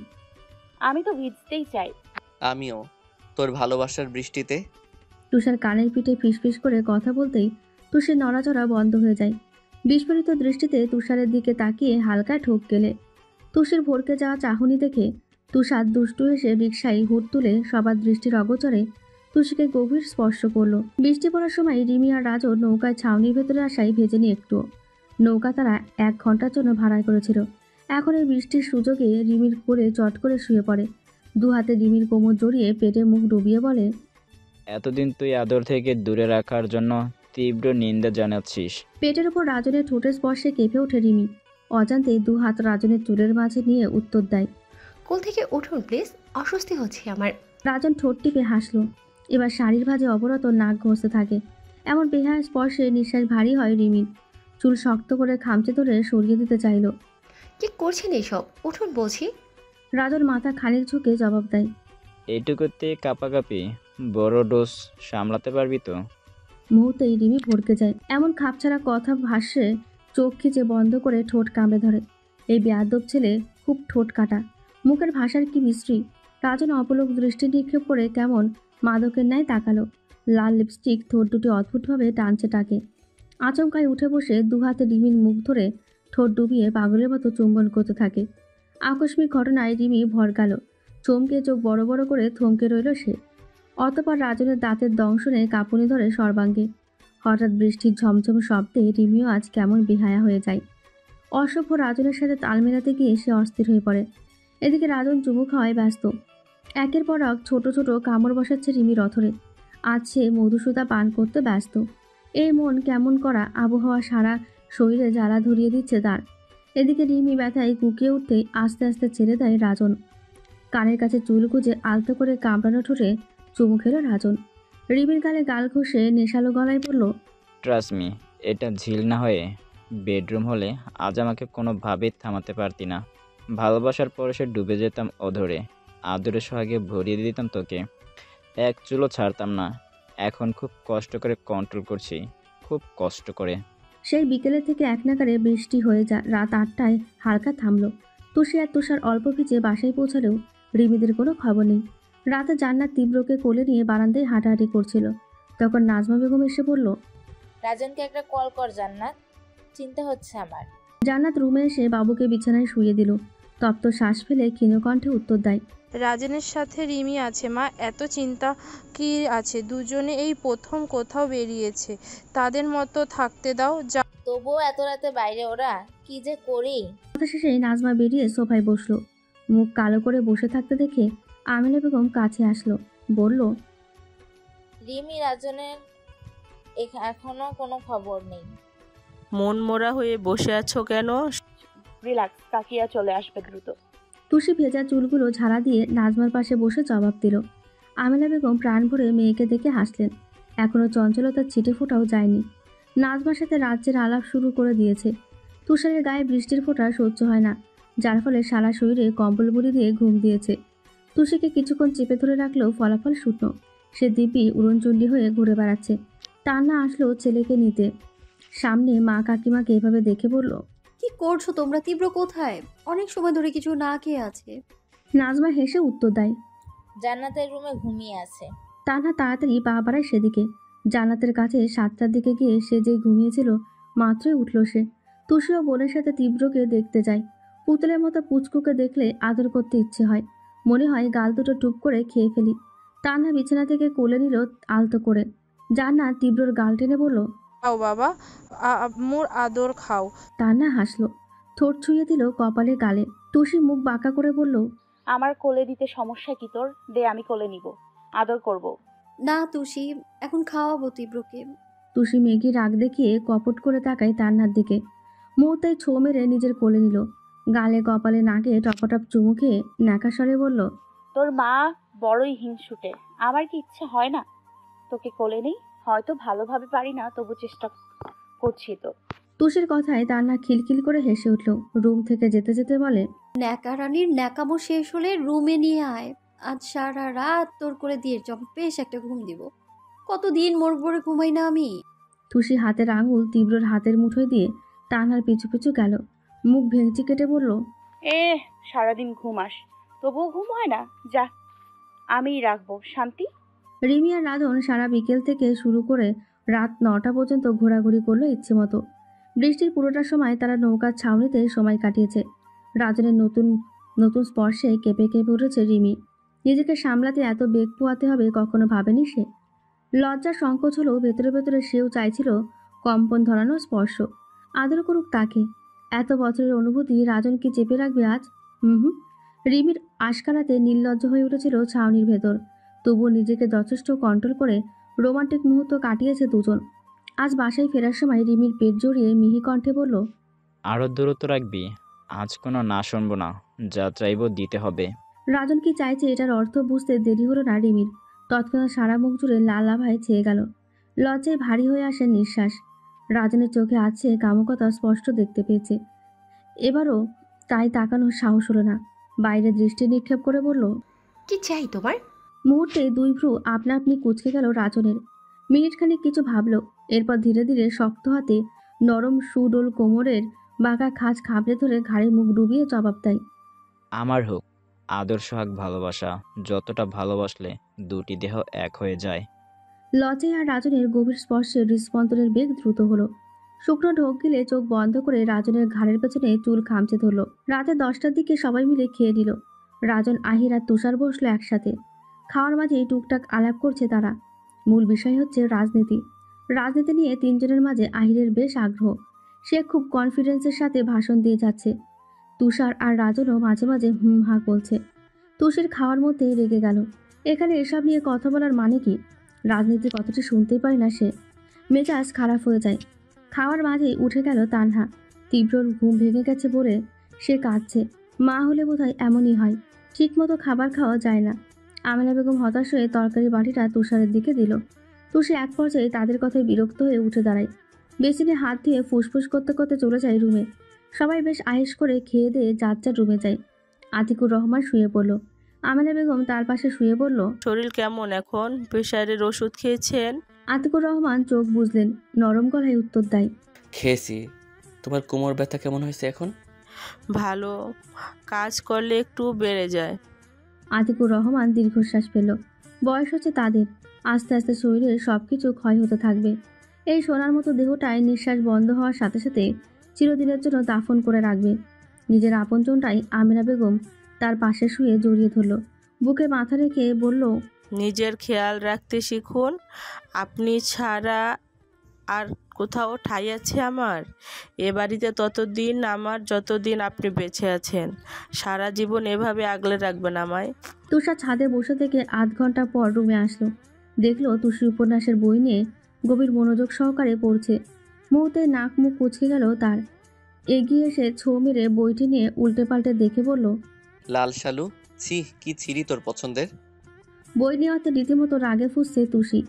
আমি তো ভিজতেই চাই। আমিও, তোর ভালোবাসার বৃষ্টিতে। তুষার কানের পিঠে ফিসফিস করে কথা বলতেই তুষির নড়াচড়া বন্ধ হয়ে যায়। বিস্ফোরিত দৃষ্টিতে তুষারের দিকে তাকিয়ে হালকা ঠোক গেলে। তুষির ভরকে যাওয়া চাহনি দেখে তুষার দুষ্টু হেসে রিকশায় হুট তুলে সবার দৃষ্টির অগোচরে তুষিকে গভীর স্পর্শ করলো। বৃষ্টি পড়ার সময় রিমি আর রাজও নৌকায় ছাউনির ভেতরে আসায় ভেজেনি একটুও। নৌকা তারা 1 ঘন্টার জন্য ভাড়া করেছিল। এখন এই বৃষ্টির সুযোগে রিমির কোলে চট করে শুয়ে পড়ে। 2 হাতে রিমির কোমর জড়িয়ে পেটে মুখ ডুবিয়ে বলে, এতদিন তুই আদর থেকে দূরে রাখার জন্য তীব্র নিন্দা জানাচ্ছিস। পেটের ওপর রাজনের ঠোঁটের স্পর্শে কেঁপে ওঠে রিমি। অজান্তে 2 হাত রাজনের চুলের মাঝে নিয়ে উত্তর দেয়, কোল থেকে উঠুন প্লিজ, অস্বস্তি হচ্ছে আমার। রাজন ঠোঁট টিপে হাসলো। এবার শাড়ির ভাঁজে অবরত নাক ঘষতে থাকে। এমন বেহায়া স্পর্শে নিঃশ্বাস ভারী হয় রিমির। চুল শক্ত করে খামচে ধরে সরিয়ে দিতে চাইল। কি করছেন এইসব? উঠুন বলছি। রাজন মাথা খানিক ঝুঁকে জবাব দেয়, এইটুকুতে কাঁপাকাঁপি, বড় ডোজ সামলাতে পারবি তো? মুহূর্তেই রিমি ভড়কে যায়। এমন খাপছাড়া কথা ভাষ্যে চোখ খিচে বন্ধ করে ঠোঁট কামড়ে ধরে। এই বেয়াদব ছেলে খুব ঠোঁট কাটা, মুখের ভাষার কি মিশ্রি। রাজন অপলক দৃষ্টি নিক্ষেপ করে কেমন মাদকের ন্যায় তাকালো। লাল লিপস্টিক ঠোঁট দুটি অদ্ভুতভাবে টানছে টাকে। আচমকায় উঠে বসে 2 হাতে রিমির মুখ ধরে ঠোঁট ডুবিয়ে পাগলের মতো চুম্বন করতে থাকে। আকস্মিক ঘটনায় রিমি ভরকাল, চমকে চোখ বড় বড় করে থমকে রইল সে। অতঃপর রাজনের দাঁতের দংশনে কাঁপুনি ধরে সর্বাঙ্গে। হঠাৎ বৃষ্টির ঝমঝম শব্দে রিমিও আজ কেমন বেহায়া হয়ে যায়। অসভ্য রাজনের সাথে তাল মেলাতে গিয়ে সে অস্থির হয়ে পড়ে। এদিকে রাজন চুমু খাওয়ায় ব্যস্ত। একের পর এক ছোট ছোট কামড় বসাচ্ছে রিমির অথরে। আজ সে মধুসূদা পান করতে ব্যস্ত। এই মন কেমন করা আবহাওয়া সারা শরীরে জ্বালা ধরিয়ে দিচ্ছে তার। এদিকে রিমি ব্যথায় কুকিয়ে উঠতেই আস্তে আস্তে ছেড়ে দেয় রাজন। কানের কাছে চুল গুজে আলতো করে কামড়ানো ঠোঁটে চুমু খেলো রাজন। রিমির গালে গাল ঘষে নেশালো গলায় বলল, ট্রাস্ট মি, এটা ঝিল না হয়ে বেডরুম হলে আজ আমাকে কোনোভাবেই থামাতে পারতি না। ভালোবাসার পরশে ডুবে যেতাম অধরে, আদরে সোহাগে ভরিয়ে দিতাম তোকে, এক চুলও ছাড়তাম না। এখন খুব কষ্ট করে কন্ট্রোল করছি, খুব কষ্ট করে। সেই বিকেলে থেকে এক নাগারে বৃষ্টি হয়ে রাত 8টায় হালকা থামলো। তুষি আর তুষার অল্প ভিজে বাসায় পৌঁছালেও রিমিদের কোনো খবর নেই। রাতে জান্নাত তীব্রকে কোলে নিয়ে বারান্দায় হাঁটাহাঁটি করছিল। তখন নাজমা বেগম এসে বলল, রাজনকে একটা কল কর জান্নাত, চিন্তা হচ্ছে আমার। জান্নাত রুমে এসে বাবুকে বিছানায় শুইয়ে দিল। তপ্ত শ্বাস ফেলে ক্ষীণকণ্ঠে উত্তর দেয়, রাজনের সাথে রিমি আছে মা, এত চিন্তা কি আছে? দুজনে এই প্রথম কোথাও বেরিয়েছে, তাদের মতো থাকতে দাও। তবুও এত রাতে বাইরে ওরা, কি যে করি। কথা শেষে নাজমা বেরিয়ে সোফায় বসলো। মুখ কালো করে বসে থাকতে দেখে আমিনা বেগম কাছে আসলো, বলল, রিমি রাজনের এখনো কোনো খবর নেই। মন মোড়া হয়ে বসে আছো কেন? রিল্যাক্স, কাকিয়া চলে আসবে দ্রুত। তুষি ভেজা চুলগুলো ঝাড়া দিয়ে নাজমার পাশে বসে জবাব দিল। আমিনা বেগম প্রাণ ভরে মেয়েকে দেখে হাসলেন। এখনো চঞ্চলতার ছিটে ফোঁটাও যায়নি। নাজমার সাথে রাজ্যের আলাপ শুরু করে দিয়েছে। তুষারের গায়ে বৃষ্টির ফোঁটা সহ্য হয় না, যার ফলে সারা শরীরে কম্বল মুড়ি দিয়ে ঘুম দিয়েছে। তুষিকে কিছুক্ষণ চেপে ধরে রাখলেও ফলাফল শূন্য। সে দিব্যি উড়নচণ্ডী হয়ে ঘুরে বেড়াচ্ছে। তান্না আসলো ছেলেকে নিতে। সামনে মা কাকিমাকে এভাবে দেখে বলল, কি করছো তোমরা? তীব্র কোথায়? অনেক সময় ধরে কিছু না খেয়ে আছে। নাজমা হেসে উত্তর দেয়, জান্নাতের রুমে ঘুমিয়ে আছে। তান্না তাড়াতাড়ি পা বাড়ায় সেদিকে। জান্নাতের কাছে 7টার দিকে গিয়ে সে যেই ঘুমিয়েছিল মাত্রই উঠল সে। তুষিও বোনের সাথে তীব্রকে দেখতে যায়। পুতুলের মতো পুচকুকে দেখলে আদর করতে ইচ্ছে হয়। মনে হয় গাল দুটো টুপ করে খেয়ে ফেলি। তান্না বিছানা থেকে কোলে নিল আলতো করে। জান্নাত তীব্রর গাল টেনে বলল, খাও বাবা, মোর আদর খাও। তান্না হাসলো, ঠোঁট ছুঁয়ে দিল কপালে গালে। তুষি মুখ বাঁকা করে বলল, আমার কোলে দিতে সমস্যা কি তোর? দে, আমি কোলে নিব, আদর করব। না তুষি, এখন খাওয়াবো তীব্রকে। তুষি মেঘি রাগ দেখিয়ে কপট করে তাকায় তান্নার দিকে। মুহূর্তে ছো মেরে নিজের কোলে নিল। গালে কপালে নাকে টপাটপ চুমু খেয়ে ন্যাকা স্বরে বলল, তোর মা বড়ই হিংসুটে। আমার কি ইচ্ছে হয় না তোকে কোলে নেই? হয়তো ভালোভাবে পারি না, তবু চেষ্টা করছি তো। তুষির কথায় তান্না খিলখিল করে হেসে উঠল। রুম থেকে যেতে যেতে বলে, ন্যাকা রানীর ন্যাকামো শেষ হলে রুমে নিয়ে আয়। আজ সারা রাত তোর করে দিয়ে বেশ একটা ঘুম দিব। কতদিন মোর ভরে ঘুমাই না আমি। তুষি হাতের আঙুল তীব্রর হাতের মুঠোয় দিয়ে তান্নার পিছু পিছু গেল। মুখ ভেঙচি কেটে বলল, সারাদিন ঘুমাস, তবুও ঘুম হয় না? যা, আমিই রাখবো শান্তি। রিমি আর রাধন সারা বিকেল থেকে শুরু করে রাত 9টা পর্যন্ত ঘোরাঘুরি করলো ইচ্ছে মতো। বৃষ্টির পুরোটা সময় তারা নৌকার ছাউনিতে সময় কাটিয়েছে। রাজনের নতুন নতুন স্পর্শে কেঁপে কেঁপে উঠেছে রিমি। নিজেকে সামলাতে এত বেগ পোয়াতে হবে কখনো ভাবেনি সে। লজ্জার সংকোচ হলেও ভেতরে ভেতরে সেও চাইছিল কম্পন ধরানো স্পর্শ। আদর করুক তাকে। এত বছরের অনুভূতি রাজন কি চেপে রাখবে আজ? হুম। রিমির আশকারাতে নির্লজ্জ হয়ে উঠেছিল ছাউনির ভেতর। তবুও নিজেকে যথেষ্ট কন্ট্রোল করে রোমান্টিক মুহূর্ত কাটিয়েছে দুজন। আজ বাসায় ফেরার সময় রিমির পেট জড়িয়ে মিহি কণ্ঠে বলল, আরও দূরত্ব রাখবি? আজ কোনো না শুনবো না, যা চাইবো দিতে হবে। রাজন কি চাইছে এটার অর্থ বুঝতে দেরি হলো না রিমির। তৎক্ষণাৎ সারা মুখ জুড়ে লাল আভায় ছেয়ে গেল। লজ্জায় ভারী হয়ে আসে নিঃশ্বাস। রাজনের চোখে আছে কামুকতা স্পষ্ট দেখতে পেয়েছে। এবারও তাই তাকানোর সাহস হলো না। বাইরে দৃষ্টি নিক্ষেপ করে বলল, কি চাই তোমার? মুহূর্তে দুই ভ্রু আপনা আপনি কুঁচকে গেল রাজনের। মিনিটখানেক কিছু ভাবল, এরপর ধীরে ধীরে শক্ত হাতে নরম সুডোল কোমরের বাঁকা খাঁজ খাবড়ে ধরে ঘাড়ে মুখ ডুবিয়ে জবাব দেয়, আমার হোক আদর্শ হাক ভালোবাসা, যতটা ভালোবাসলে দুটি দেহ এক হয়ে যায়। লজ্জায় আর রাজনের গভীর স্পর্শে হৃদস্পন্দনের বেগ দ্রুত হলো। শুকনো ঢোক গিলে চোখ বন্ধ করে রাজনের ঘাড়ের পেছনে চুল খামচে ধরল। রাতে 10টার দিকে সবাই মিলে খেয়ে নিল। রাজন, আহির আর তুষার বসলো একসাথে। খাওয়ার মাঝেই টুকটাক আলাপ করছে তারা। মূল বিষয় হচ্ছে রাজনীতি। রাজনীতি নিয়ে তিনজনের মাঝে আহিরের বেশ আগ্রহ। সে খুব কনফিডেন্সের সাথে ভাষণ দিয়ে যাচ্ছে। তুষার আর রাজনও মাঝে মাঝে হুম হা বলছে। তুষির খাওয়ার মধ্যে রেগে গেল। এখানে এসব নিয়ে কথা বলার মানে কি? রাজনীতির কথাটি শুনতেই পারে না সে। মেজাজ খারাপ হয়ে যায়। খাওয়ার মাঝেই উঠে গেল তানহা। তীব্রর ঘুম ভেঙে গেছে বলে সে কাঁদছে। মা হলে বোধহয় এমনই হয়, ঠিক মতো খাবার খাওয়া যায় না। আমিনা বেগম হতাশ হয়ে তরকারি বাটিটা তুষারের দিকে দিল। তুষি এক পর্যায়ে তাদের কথায় বিরক্ত হয়ে উঠে দাঁড়ায়। বেসিনে হাত ধুয়ে ফুসফুস করতে করতে চলে যায় রুমে। সবাই বেশ আয়েশ করে খেয়ে দিয়ে যার যার রুমে যায়। আতিকুর রহমান শুয়ে পড়ল। আমিনা বেগম তার পাশে শুয়ে বলল, শরীর কেমন এখন? প্রেশারের ওষুধ খেয়েছেন? আতিকুর রহমান চোখ বুঝলেন, নরম গলায় উত্তর দেয়, খেয়েছি। তোমার কোমর ব্যথা কেমন হয়েছে এখন? ভালো, কাজ করলে একটু বেড়ে যায়। আতিকুর রহমান দীর্ঘশ্বাস ফেলল। বয়স হচ্ছে তাদের, আস্তে আস্তে শরীরের সব কিছু ক্ষয় হতে থাকবে। এই সোনার মতো দেহটায় নিঃশ্বাস বন্ধ হওয়ার সাথে সাথে চিরদিনের জন্য দাফন করে রাখবে। নিজের আপনজনটাই আমিনা বেগম তার পাশে শুয়ে জড়িয়ে ধরল, বুকে মাথা রেখে বলল, নিজের খেয়াল রাখতে শিখুন। আপনি ছাড়া আর কোথাও ঠাঁই আছে আমার? এ বাড়িতে ততদিন আমার যতদিন আপনি বেঁচে আছেন। সারা জীবন এভাবে আগলে রাখবেন আমায়। তুষার ছাদে বসে থেকে আধ ঘন্টা পর রুমে আসলো। দেখলো তুষি উপন্যাসের বই নিয়ে গভীর মনোযোগ সহকারে পড়ছে। মুহূর্তে নাক মুখ কুচকে গেল তার। এগিয়ে এসে ছো মেরে বইটি নিয়ে উল্টে পাল্টে দেখে বলল, লাল শালু, ছি কি ছিরি তোর পছন্দের। বই নেওয়াতে রীতিমতো রাগে ফুঁসছে তুষি।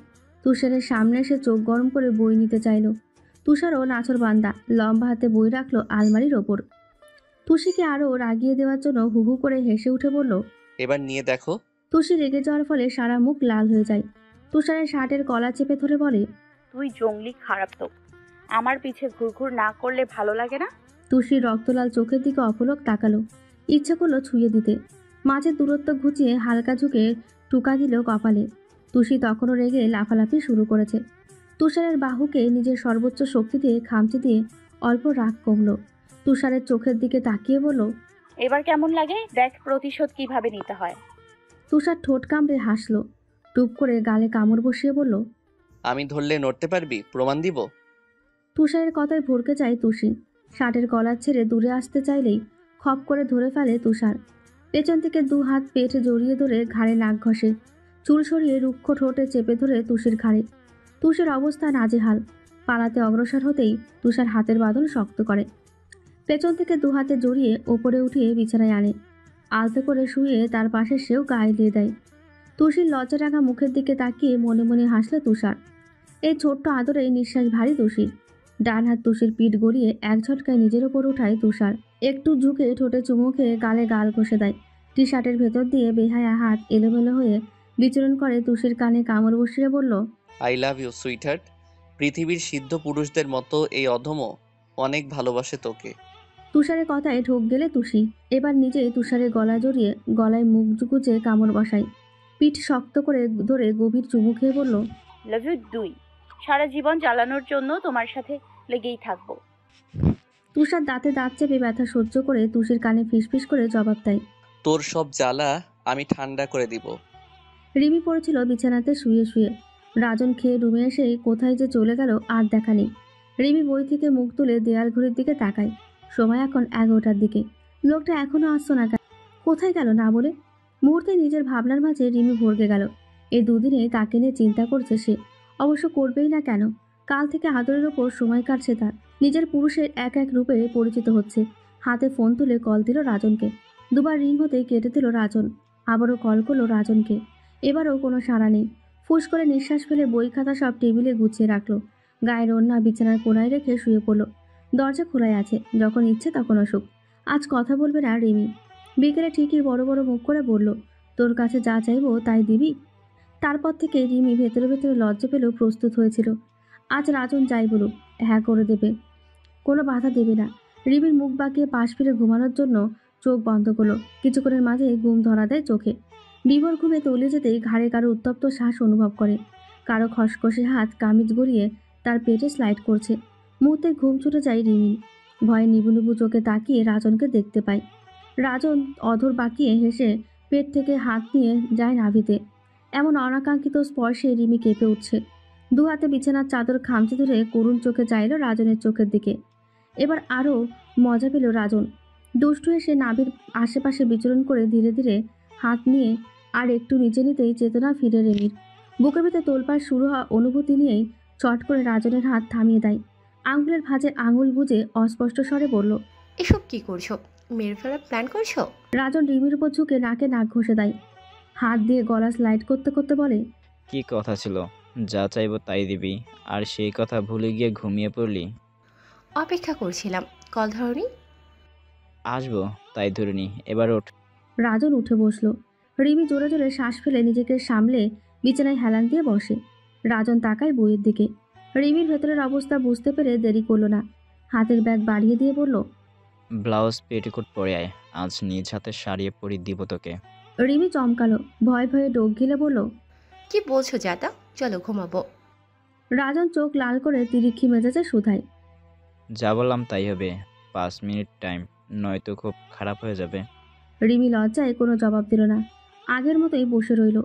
তুষারের সামনে এসে চোখ গরম করে বই নিতে চাইল। তুষারও নাছর বান্দা লম্বা হাতে বই রাখলো আলমারির ওপর। তুষিকে আরও রাগিয়ে দেওয়ার জন্য হু হু করে হেসে উঠে বলল, এবার নিয়ে দেখো। তুষি রেগে যাওয়ার ফলে সারা মুখ লাল হয়ে যায়। তুষারের শার্টের গলা চেপে ধরে বলে, তুই জঙ্গলি খারাপ তো। আমার পিছে ঘুরঘুর না করলে ভালো লাগে না? তুষির রক্তলাল চোখের দিকে অপলক তাকালো। ইচ্ছে করলো ছুঁয়ে দিতে। মাঝে দূরত্ব ঘুচিয়ে হালকা ঝুঁকে টুকা দিল কপালে। তুষি তখনও রেগে লাফালাফি শুরু করেছে। তুষারের বাহুকে নিজের সর্বোচ্চ শক্তি দিয়ে খামচে দিয়ে অল্প রাগ কমল। তুষারের চোখের দিকে তাকিয়ে বলল, এবার কেমন লাগে দেখ প্রতিশোধ কিভাবে নিতে হয়। তুষার ঠোঁট কামড়ে হাসল। টুপ করে গালে কামড় বসিয়ে বলল, আমি ধরলে নড়তে পারবি, প্রমাণ দিব। তুষারের কথায় ভরকে যায় তুষি। শার্টের কলার ছেড়ে দূরে আসতে চাইলেই খপ করে ধরে ফেলে তুষার। পেছন থেকে দু হাত পেট জড়িয়ে ধরে ঘাড়ে নাক ঘষে। চুল সরিয়ে রুক্ষ ঠোঁটে চেপে ধরে তুষির ঘাড়ে। তুষের অবস্থা নাজেহাল। পালাতে অগ্রসর হতেই তুষার হাতের বাঁধন শক্ত করে। পেছন থেকে দু হাতে জড়িয়ে ওপরে উঠিয়ে বিছানায় আনে। আলতে করে শুয়ে তার পাশে সেও গায়ে দিয়ে দেয়। তুষির লজ্জা রাখা মুখের দিকে তাকিয়ে মনে মনে হাসলে তুষার। এই ছোট্ট আদরে নিঃশ্বাস ভারী তুষির। ডান হাত তুষির পিঠ গড়িয়ে এক ঝটকায় নিজের ওপর উঠায় তুষার। একটু ঝুঁকে ঠোঁটে চুমু খেয়ে গালে গাল ঘষে দেয়। টি শার্টের ভেতর দিয়ে বেহায়া হাত এলোমেলো হয়ে বিচরণ করে তুষির কানে কামড় বসিয়ে বলল, আই লাভ ইউ সুইটহার্ট। পৃথিবীর সিদ্ধ পুরুষদের মতো এই অধমও অনেক ভালোবাসে তোকে। তুষারের কথায় ঢোক গেলে তুষি। এবার নিজেই তুষারের গলা জড়িয়ে গলায় মুখ গুজে কামড় বসায়। পিঠ শক্ত করে ধরে গভীর চুমু খেয়ে বলল, লাভ ইউ দুই। সারা জীবন জ্বালানোর জন্য তোমার সাথে লেগেই থাকবো। তুষার দাঁতে দাঁত চেপে ব্যথা সহ্য করে তুষির কানে ফিসফিস করে জবাব দেয়, তোর সব জ্বালা আমি ঠান্ডা করে দিব। রিমি পড়েছিল বিছানাতে শুয়ে শুয়ে। রাজন খেয়ে রুমে এসেই কোথায় যে চলে গেল আর দেখা নেই। রিমি বই থেকে মুখ তুলে দেয়াল ঘড়ির দিকে তাকায়। সময় এখন 11টার দিকে। লোকটা এখনো আসতো না কেন? কোথায় গেল না বলে? মুহূর্তে নিজের ভাবনার মাঝে রিমি ভরকে গেল। এই দুদিনে তাকে নিয়ে চিন্তা করছে সে। অবশ্য করবেই না কেন? কাল থেকে আদরের ওপর সময় কাটছে তার। নিজের পুরুষের এক এক রূপে পরিচিত হচ্ছে। হাতে ফোন তুলে কল দিল রাজনকে। দুবার রিং হতেই কেটে দিল রাজন। আবারও কল করলো রাজনকে। এবারও কোনো সাড়া নেই। ফুস করে নিঃশ্বাস ফেলে বই খাতা সব টেবিলে গুছিয়ে রাখলো। গায়ের ওড়না বিছানার কোনায় রেখে শুয়ে পড়ল। দরজা খোলাই আছে, যখন ইচ্ছে তখন আসুক। আজ কথা বলবে না রিমি। বিকেলে ঠিকই বড় বড় মুখ করে বলল, তোর কাছে যা চাইবো তাই দিবি। তারপর থেকে রিমি ভেতরে ভেতরে লজ্জা পেলেও প্রস্তুত হয়েছিল। আজ রাজন যাই বলুক, হ্যাঁ করে দেবে, কোনো বাধা দেবে না। রিমির মুখ বাঁকিয়ে পাশ ফিরে ঘুমানোর জন্য চোখ বন্ধ করলো। কিছুক্ষণের মাঝে ঘুম ধরা দেয় চোখে। বিভোর ঘুমে তলিয়ে যেতেই ঘাড়ে কারো উত্তপ্ত শ্বাস অনুভব করে। কারো খসখসে হাত কামিজ গড়িয়ে তার পেটে স্লাইড করছে। মুহূর্তে ঘুম ছুটে যায় রিমি। ভয়ে নিবু নিবু চোখে তাকিয়ে রাজনকে দেখতে পায়। রাজন অধর বাঁকিয়ে হেসে পেট থেকে হাত নিয়ে যায় নাভিতে। এমন অনাকাঙ্ক্ষিত স্পর্শে রিমি কেঁপে উঠছে। দু হাতে বিছানার চাদর খামচে ধরে করুণ চোখে চাইল রাজনের চোখের দিকে। এবার আরও মজা পেল রাজন। দুষ্টু এসে নাভির আশেপাশে বিচরণ করে ধীরে ধীরে হাত নিয়ে আর একটু নিচে নিতেই চেতনা ফিরে রিমির। বুকের ভিতরে তোলপাড় শুরু হওয়া অনুভূতি নিয়েই চট করে রাজনের হাত থামিয়ে দেয়। আঙুলের ভাঁজে আঙুল বুঝে অস্পষ্ট স্বরে বলল, এসব কি করছো? মেরে ফেলার প্ল্যান করছো? রাজন রিমির উপর ঝুঁকে নাকে নাক ঘষে দেয়। হাত দিয়ে গলা স্লাইড করতে করতে বলে, কি কথা ছিল, যা চাইবো তাই দিবি, আর সেই কথা ভুলে গিয়ে ঘুমিয়ে পড়লি? অপেক্ষা করছিলাম, কল ধরনি। আসবো তাই ধরিনি, এবার ওঠ। রাজন উঠে বসলো। রিমি জোরে জোরে শ্বাস ফেলে নিজেকে সামলে বিছানায় হেলান দিয়ে বসে। রাজন তাকায় বইয়ের দিকে। রিমির ভেতরের অবস্থা বুঝতে পেরে দেরি করলো না। হাতের ব্যাগ বাড়িয়ে দিয়ে বলল, ব্লাউজ পেটিকোট পরে আয়, আজ নিজ হাতে সারিয়ে পরি দিব তোকে। রিমি চমকালো, ভয়ে ভয়ে ডোক গিলে বলল, কি বলছো জাতা? চলো ঘুমাবো। রাজন চোখ লাল করে তিরিক্ষি মেজাজে শুধায়। যা বললাম তাই হবে, 5 মিনিট টাইম, নয়তো খুব খারাপ হয়ে যাবে। রিমি লজ্জায় কোনো জবাব দিল না, আগের মতোই বসে রইল।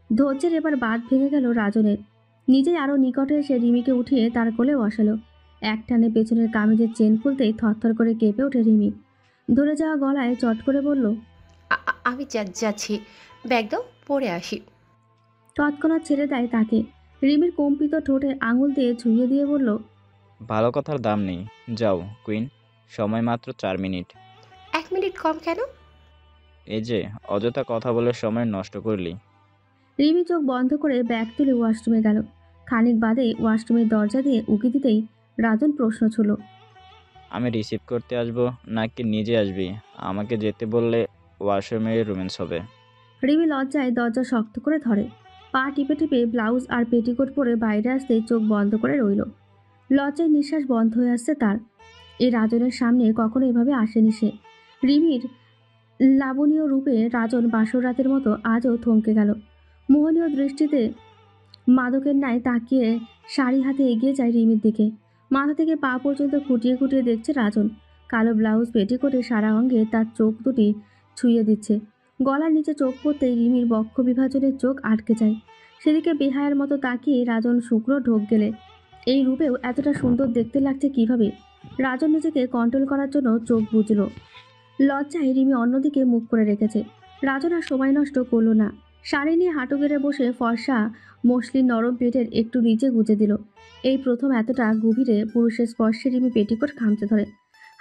ধৈর্যের এবার বাঁধ ভেঙে গেল রাজনের। নিজেই আরও নিকটে এসে রিমিকে উঠিয়ে তার কোলে বসালো। এক টানে পেছনের কামিজের চেন খুলতেই থরথর করে কেঁপে ওঠে রিমি। ধরে যাওয়া গলায় চট করে বলল, আমি যাচ্ছি, ব্যাগ দাও, পরে আসি। তৎক্ষণাৎ ছেড়ে দেয় তাকে। রিমির কম্পিত ঠোঁটে আঙুল দিয়ে ছুঁয়ে দিয়ে বলল, ভালো কথার দাম নেই, যাও কুইন, সময় মাত্র 4 মিনিট। 1 মিনিট কম কেন? এই যে অযথা কথা বলে সময় নষ্ট করলি। রিমি চোখ বন্ধ করে ব্যাগ তুলে ওয়াশরুমে গেল। খানিক বাদে ওয়াশরুমের দরজা দিয়ে উকি দিতেই রাজন প্রশ্ন ছুল, আমি রিসিভ করতে আসবো নাকি নিজে আসবি? আমাকে যেতে বললে ওয়াশরুমে রোম্যান্স হবে। রিমি লজ্জায় দরজা শক্ত করে ধরে। পা টিপে টিপে ব্লাউজ আর পেটিকোট পরে বাইরে আসতেই চোখ বন্ধ করে রইল। লজ্জায় নিঃশ্বাস বন্ধ হয়ে আসছে তার। এই রাজনের সামনে কখনো এভাবে আসেনি সে। রিমির লাবণীয় রূপে রাজন বাসর রাতের মতো আজও থমকে গেল। মোহনীয় দৃষ্টিতে মাদকের ন্যায় তাকিয়ে শাড়ি হাতে এগিয়ে যায় রিমির দিকে। মাথা থেকে পা পর্যন্ত খুঁটিয়ে খুঁটিয়ে দেখছে রাজন। কালো ব্লাউজ পেটিকোটে সারা অঙ্গে তার চোখ দুটি ছুঁয়ে দিচ্ছে। গলার নিচে চোখ পড়তেই রিমির বক্ষ বিভাজনের চোখ আটকে যায়। সেদিকে বেহায়ার মতো তাকিয়ে রাজন শুকনো ঢোক গেলে। এই রূপেও এতটা সুন্দর দেখতে লাগছে কিভাবে? রাজন নিজেকে কন্ট্রোল করার জন্য চোখ বুঝল। লজ্জায় রিমি অন্যদিকে মুখ করে রেখেছে। রাজন আর সময় নষ্ট করল না। শাড়ি নিয়ে হাঁটু গেড়ে বসে ফর্সা মসলিন নরম পেটের একটু নিচে গুজে দিল। এই প্রথম এতটা গভীরে পুরুষের স্পর্শে রিমি পেটিকোট খামচে ধরে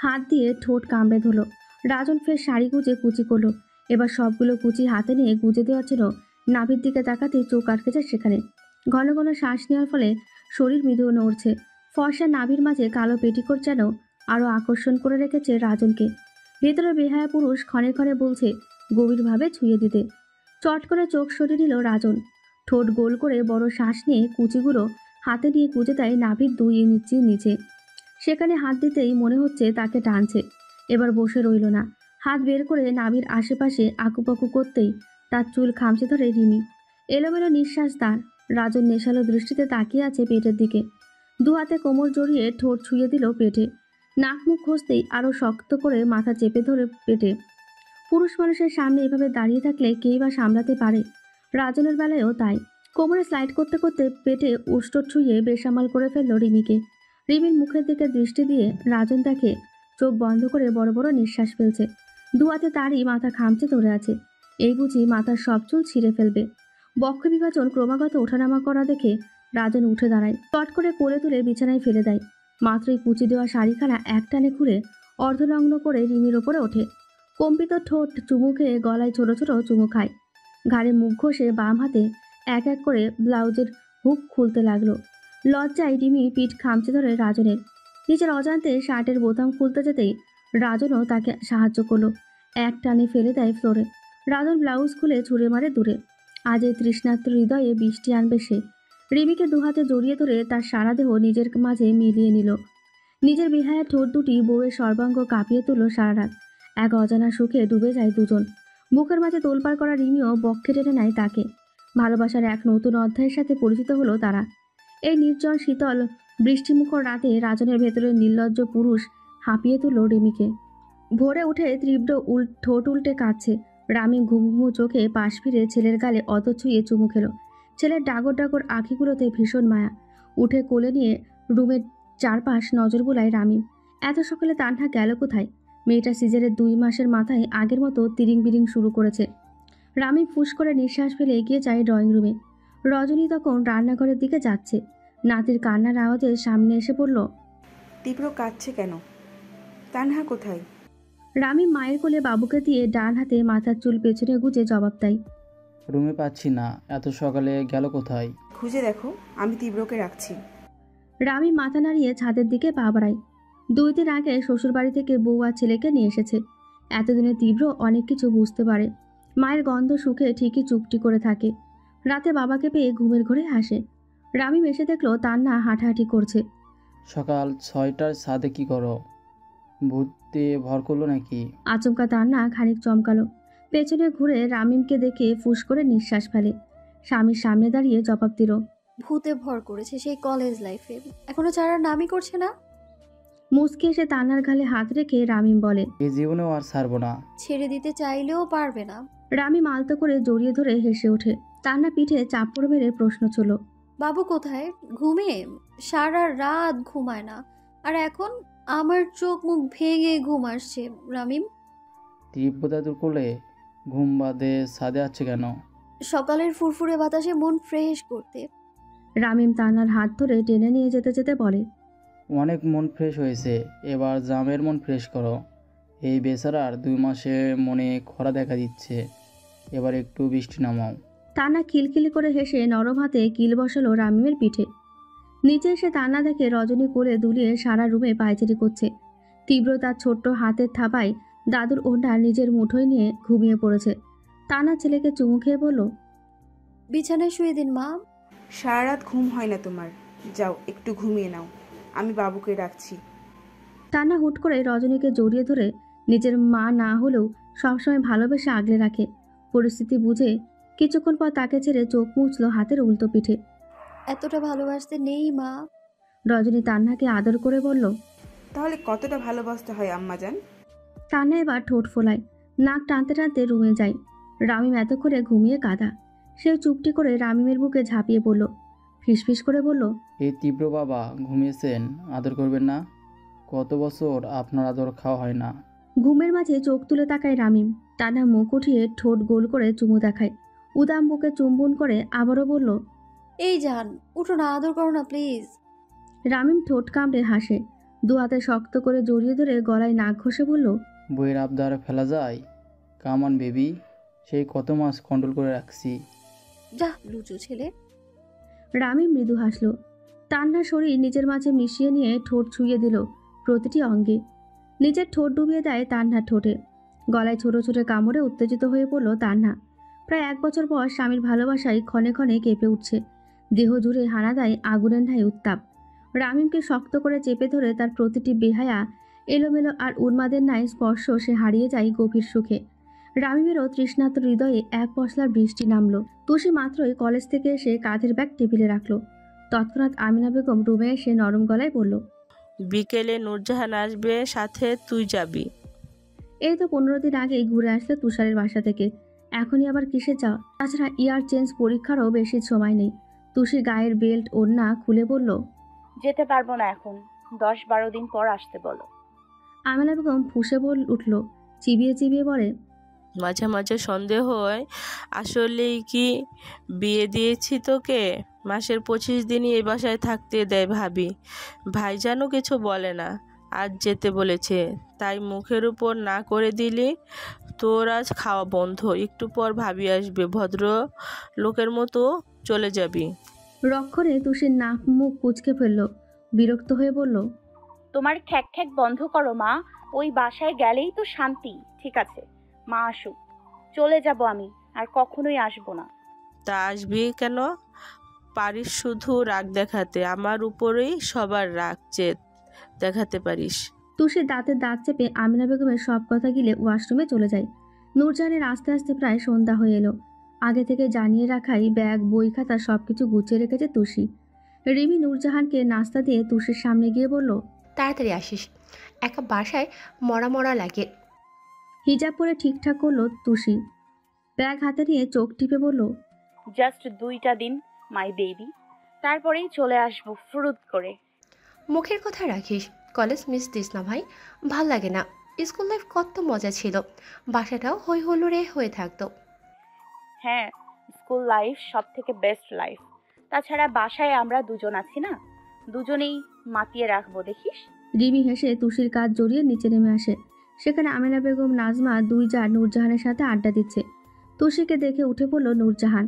হাত দিয়ে ঠোঁট কামড়ে ধরল। রাজন ফের শাড়ি গুজে কুচি করলো। এবার সবগুলো কুচি হাতে নিয়ে গুজে দেওয়ার জন্য নাভির দিকে তাকাতেই চোখ আটকে যায় সেখানে। ঘন ঘন শ্বাস নেওয়ার ফলে শরীর মৃদু নড়ছে। ফর্সা নাভির মাঝে কালো পেটিকোট যেন আরও আকর্ষণ করে রেখেছে রাজনকে। ভেতরে বেহায়া পুরুষ ক্ষণে ক্ষণে বলছে গভীরভাবে ছুঁয়ে দিতে। চট করে চোখ সরিয়ে নিল রাজন। ঠোঁট গোল করে বড় শ্বাস নিয়ে কুচিগুলো হাতে নিয়ে কুচে দেয় নাভির 2 ইঞ্চি নিচে। সেখানে হাত দিতেই মনে হচ্ছে তাকে টানছে। এবার বসে রইল না, হাত বের করে নাভির আশেপাশে আকুপাকু করতেই তার চুল খামচে ধরে রিমি। এলোমেলো নিঃশ্বাস তার। রাজন নেশালো দৃষ্টিতে তাকিয়ে আছে পেটের দিকে। 2 হাতে কোমর জড়িয়ে ঠোঁট ছুঁয়ে দিল পেটে। নাক মুখ ঘষতেই আরও শক্ত করে মাথা চেপে ধরে পেটে। পুরুষ মানুষের সামনে এভাবে দাঁড়িয়ে থাকলে কেই বা সামলাতে পারে? রাজনের বেলায়ও তাই। কোমরে স্লাইড করতে করতে পেটে উষ্ট ছুঁয়ে বেসামাল করে ফেলল রিমিকে। রিমির মুখের দিকে দৃষ্টি দিয়ে রাজন তাকে চোখ বন্ধ করে বড় বড় নিঃশ্বাস ফেলছে। 2 হাতে তারই মাথা খামচে ধরে আছে। এই বুঝি মাথার সব চুল ছিঁড়ে ফেলবে। বক্ষ বিভাজন ক্রমাগত ওঠানামা করা দেখে রাজন উঠে দাঁড়ায়। চট করে কোলে তুলে বিছানায় ফেলে দেয়। মাত্রই কুচি দেওয়া শাড়িখানা একটানে খুলে অর্ধনগ্ন করে রিমির ওপরে ওঠে। কম্পিত ঠোঁট চুমু খেয়ে গলায় ছোট ছোট চুমু খায়। ঘাড়ে মুখ ঘষে বাম হাতে এক এক করে ব্লাউজের হুক খুলতে লাগলো। লজ্জায় রিমি পিঠ খামচে ধরে রাজনের। নিজের অজান্তে শার্টের বোতাম খুলতে যেতেই রাজনও তাকে সাহায্য করলো। এক টানে ফেলে দেয় ফ্লোরে। রাজন ব্লাউজ খুলে ছুঁড়ে মারে দূরে। আজ এই তৃষ্ণার্ত হৃদয়ে বৃষ্টি আনবে সে। রিমিকে 2 হাতে জড়িয়ে ধরে তার সারা দেহ নিজের মাঝে মিলিয়ে নিল। নিজের বেহায়া ঠোঁট দুটি বউয়ের সর্বাঙ্গ কাঁপিয়ে তুলল সারা রাত। এক অজানা সুখে ডুবে যায় দুজন। বুকের মাঝে তোলপাড় করা রিমিও বক্ষে টেনে নেয় তাকে। ভালোবাসার এক নতুন অধ্যায়ের সাথে পরিচিত হলো তারা। এই নির্জন শীতল বৃষ্টিমুখর রাতে রাজনের ভেতরের নির্লজ্জ পুরুষ হাঁপিয়ে তুলল রিমিকে। ভোরে উঠে তীব্র ঠোঁট উল্টে কাঁদছে। রামি ঘুম ঘুমু চোখে পাশ ফিরে ছেলের গালে অত ছুঁয়ে চুমু খেল। ছেলের ডাগর ডাগর আঁখিগুলোতে ভীষণ মায়া। উঠে কোলে নিয়ে রুমের চারপাশ নজর বুলায় রামি। এত সকালে তান্হা গেল কোথায়? মেয়েটা সিজারের 2 মাসের মাথায় আগের মতো তিরিং বিরিং শুরু করেছে। রামি ফুস করে নিঃশ্বাস ফেলে এগিয়ে যায় ড্রয়িং রুমে। রজনী তখন রান্নাঘরের দিকে যাচ্ছে। নাতির কান্নার আওয়াজে সামনে এসে পড়ল, তীব্র কাঁদছে কেন? তানহা কোথায়? রামি মায়ের কোলে বাবুকে দিয়ে ডান হাতে মাথার চুল পেছনে গুজে জবাব দেয়, রুমে পাচ্ছি না, এত সকালে গেল কোথায়? খুঁজে দেখো, আমি তীব্রকে রাখছি। রামি মাথা নাড়িয়ে ছাদের দিকে পা বাড়ায়। 2 দিন আগে শ্বশুরবাড়ি থেকে বউ আর ছেলেকে নিয়ে এসেছে। এতদিনে তীব্র অনেক কিছু বুঝতে পারে। মায়ের গন্ধ সুখে ঠিকই চুপটি করে থাকে। রাতে বাবাকে পেয়ে ঘুমের ঘোরে হাসে। রামি এসে দেখলো তান্না হাঁটাহাঁটি করছে। সকাল 6টার ছাদে কি করো? ভূত দিয়ে ভর করলো নাকি? আচমকা তান্না খানিক চমকালো। পেছনে ঘুরে রামিমকে দেখে ফুস করে নিঃশ্বাস ফেলে। স্বামীর সামনে দাঁড়িয়ে জবাব দিল, ভূতে ভর করেছে সেই কলেজ লাইফে, এখনো ছাড়ার নামই করছে না। মুচকে এসে তান্নার গালে হাত রেখে রামিম বলে, এই জীবনেও আর ছাড়বো না। ছেড়ে দিতে চাইলেও পারবে না। রামিম আলতো করে জড়িয়ে ধরে হেসে ওঠে। তান্না পিঠে চাপড় মেরে প্রশ্ন ছিল, বাবু কোথায়? ঘুমিয়ে সারা রাত ঘুমায় না, আর এখন আমার চোখ মুখ ভেঙে ঘুম আসছে। রামিম, তীব্রতাদুর কোলে ঘুম বাদে ছাদে আছে কেন? সকালের ফুরফুরে বাতাসে মন ফ্রেশ করতে। রামিম তান্নার হাত ধরে টেনে নিয়ে যেতে যেতে বলে, অনেক মন ফ্রেশ হয়েছে, এবার জামের মন ফ্রেশ করো। এই বেচারার 2 মাসে মনে খরা দেখা দিচ্ছে, এবার একটু বৃষ্টি নামাও। তান্না খিলখিলি করে হেসে নরম হাতে কিল বসালো রামিমের পিঠে। নিচে এসে তান্না দেখে রজনী কোলে দুলিয়ে সারা রুমে পায়চারি করছে। তীব্র তার ছোট্ট হাতের থাবায় দাদুর ওড়না নিজের মুঠোয় নিয়ে ঘুমিয়ে পড়েছে। তান্না ছেলেকে চুমু খেয়ে বলল, বিছানায় শুয়ে দিন মা। সারা রাত ঘুম হয় না তোমার, যাও একটু ঘুমিয়ে নাও, আমি বাবুকে ডাকছি। তান্না হুট করে রজনীকে জড়িয়ে ধরে নিজের মা না হলেও সবসময় ভালোবেসে আগলে রাখে। পরিস্থিতি বুঝে কিছুক্ষণ পর তাকে ছেড়ে চোখ মুছল হাতের উল্টো পিঠে। এতটা ভালোবাসতে নেই মা। রজনী তান্নাকে আদর করে বলল, তাহলে কতটা ভালোবাসতে হয় আম্মাজান? তান্না এবার ঠোঁট ফোলায়, নাক টানতে টানতে রুমে যায়। রামিম এতক্ষণে ঘুমিয়ে কাঁদা। সে চুপটি করে রামিমের বুকে ঝাঁপিয়ে পড়ল। ফিসফিস করে বলল, এই তীব্র বাবা ঘুমিয়েছেন, আদর করবেন না? কত বছর আপনার আদর খাওয়া হয় না। ঘুমের মাঝে চোখ তুলে তাকায় রামিম। টানা মুখ উঠিয়ে ঠোঁট গোল করে চুমু দেখায়। উদাম বুকে চুম্বন করে আবারও বলল, এই যান, উঠো না, আদর করো না প্লিজ। রামিম ঠোঁট কামড়ে হাসে। 2 হাতে শক্ত করে জড়িয়ে ধরে গলায় নাক ঘষে বলল, বইয়ের আবদার ফেলা যায়? কামান বেবি, সেই কত মাস কন্ট্রোল করে রাখছি। যা লুচু ছেলে। রামিম মৃদু হাসল। তান্নার শরীর নিজের মাঝে মিশিয়ে নিয়ে ঠোঁট ছুঁয়ে দিল প্রতিটি অঙ্গে। নিজের ঠোঁট ডুবিয়ে দেয় তান্নার ঠোঁটে। গলায় ছোট ছোট কামড়ে উত্তেজিত হয়ে পড়ল তান্না। প্রায় 1 বছর পর স্বামীর ভালোবাসায় ক্ষণে ক্ষণে কেঁপে উঠছে। দেহ জুড়ে হানা দেয় আগুনের ন্যায় উত্তাপ। রামিমকে শক্ত করে চেপে ধরে তার প্রতিটি বেহায়া এলোমেলো আর উন্মাদের ন্যায় স্পর্শ সে হারিয়ে যায় গভীর সুখে। রামিমেরও তৃষ্ণার্ত হৃদয়ে এক পশলার বৃষ্টি নামল। তুষি মাত্রই কলেজ থেকে এসে কাঁধের ব্যাগ টেবিলে রাখলো। তৎক্ষণাৎ আমিনা বেগম রুমে এসে নরম গলায় বলল, বিকেলে নূরজাহান আসবে, সাথে তুই যাবি। এই তো 15 দিন আগেই ঘুরে আসলে তুষারের বাসা থেকে, এখনই আবার কিসে যাওয়া? তাছাড়া ইয়ার চেঞ্জ পরীক্ষারও বেশি সময় নেই। তুষি গায়ের বেল্ট ওড়না খুলে বলল, যেতে পারবো না এখন, 10-12 দিন পর আসতে বলো। আমিনা বেগম ফুঁসে উঠল, চিবিয়ে চিবিয়ে বলে, মাঝে মাঝে সন্দেহ হয় আসলেই কি বিয়ে দিয়েছি তোকে। মাসের 25 দিনই এই বাসায় থাকতে দেয় ভাবি। ভাইজানও কিছু বলে না, আজ যেতে বলেছে, তাই মুখের উপর না করে দিলি তোর আজ খাওয়া বন্ধ। একটু পর ভাবি আসবে, ভদ্র লোকের মতো চলে যাবি। রক্ষণে তুষির নাক মুখ কুঁচকে ফেলল। বিরক্ত হয়ে বলল, তোমার খ্যাক খ্যাক বন্ধ করো মা, ওই বাসায় গেলেই তো শান্তি। ঠিক আছে, মা আসুক, চলে যাব আমি, আর কখনোই আসবো না। তা আসবি কেন? পারিস শুধু রাগ দেখাতে, আমার উপরেই সবার রাগ চেত দেখাতে পারিস। তুষির দাঁতের দাঁত চেপে আমিনা বেগমের সব কথা গিলে ওয়াশরুমে চলে যায়। নূরজাহানের আস্তে আস্তে প্রায় সন্ধ্যা হয়ে এলো। আগে থেকে জানিয়ে রাখাই ব্যাগ, বই, খাতা সবকিছু গুছিয়ে রেখেছে তুষি। রিমি নূরজাহানকে নাস্তা দিয়ে তুষির সামনে গিয়ে বলল, তাড়াতাড়ি আসিস, একা বাসায় মরা মরা লাগে। হিজাব পরে ঠিকঠাক করলো তুষি। ব্যাগ হাতে নিয়ে চোখ টিপে বলল, জাস্ট 2টা দিন মাই বেবি, তারপরেই চলে আসবো ফুরুত করে। মুখের কথা রাখিস, কলেজ মিস দিস না ভাই, ভাল লাগে না। স্কুল লাইফ কত মজা ছিল, বাসাটাও হই হুল্লোড়ে হয়ে থাকতো। হ্যাঁ, স্কুল লাইফ সব থেকে বেস্ট লাইফ। তাছাড়া বাসায় আমরা দুজন আছি না, দুজনেই মাতিয়ে রাখবো, দেখিস। রিমি হেসে তুষির কাজ জড়িয়ে নিচে নেমে আসে। সেখানে আমিনা বেগম, নাজমা 2 যা নূরজাহানের সাথে আড্ডা দিচ্ছে। তুষিকে দেখে উঠে পড়ল নূরজাহান।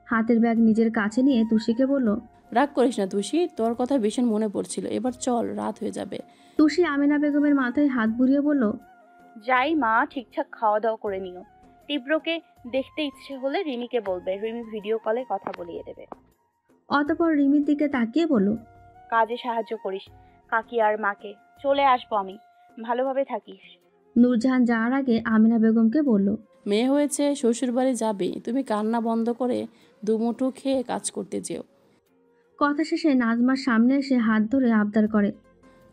হাতের ব্যাগ নিজের কাছে নিয়ে তুষিকে বলল, রাগ করিস না তুষি, তোর কথা ভীষণ মনে পড়ছিল, এবার চল, রাত হয়ে যাবে। তুষি আমিনা বেগমের মাথায় হাত বুলিয়ে বলল, যাই মা, ঠিকঠাক খাওয়া দাওয়া করে নিও। তীব্রকে দেখতে ইচ্ছে হলে রিমিকে বলবে, রিমি ভিডিও কলে কথা বলিয়ে দেবে। অতঃপর রিমির দিকে তাকিয়ে বলল, কাজে সাহায্য করিস কাকি আর মাকে, চলে আসবো আমি, ভালোভাবে থাকিস। নূরজাহান যাওয়ার আগে আমিনা বেগমকে বলল, মেয়ে হয়েছে, শ্বশুরবাড়ি যাবে, তুমি কান্না বন্ধ করে দুমুঠো খেয়ে কাজ করতে যেও। কথা শেষে নাজমার সামনে এসে হাত ধরে আবদার করে।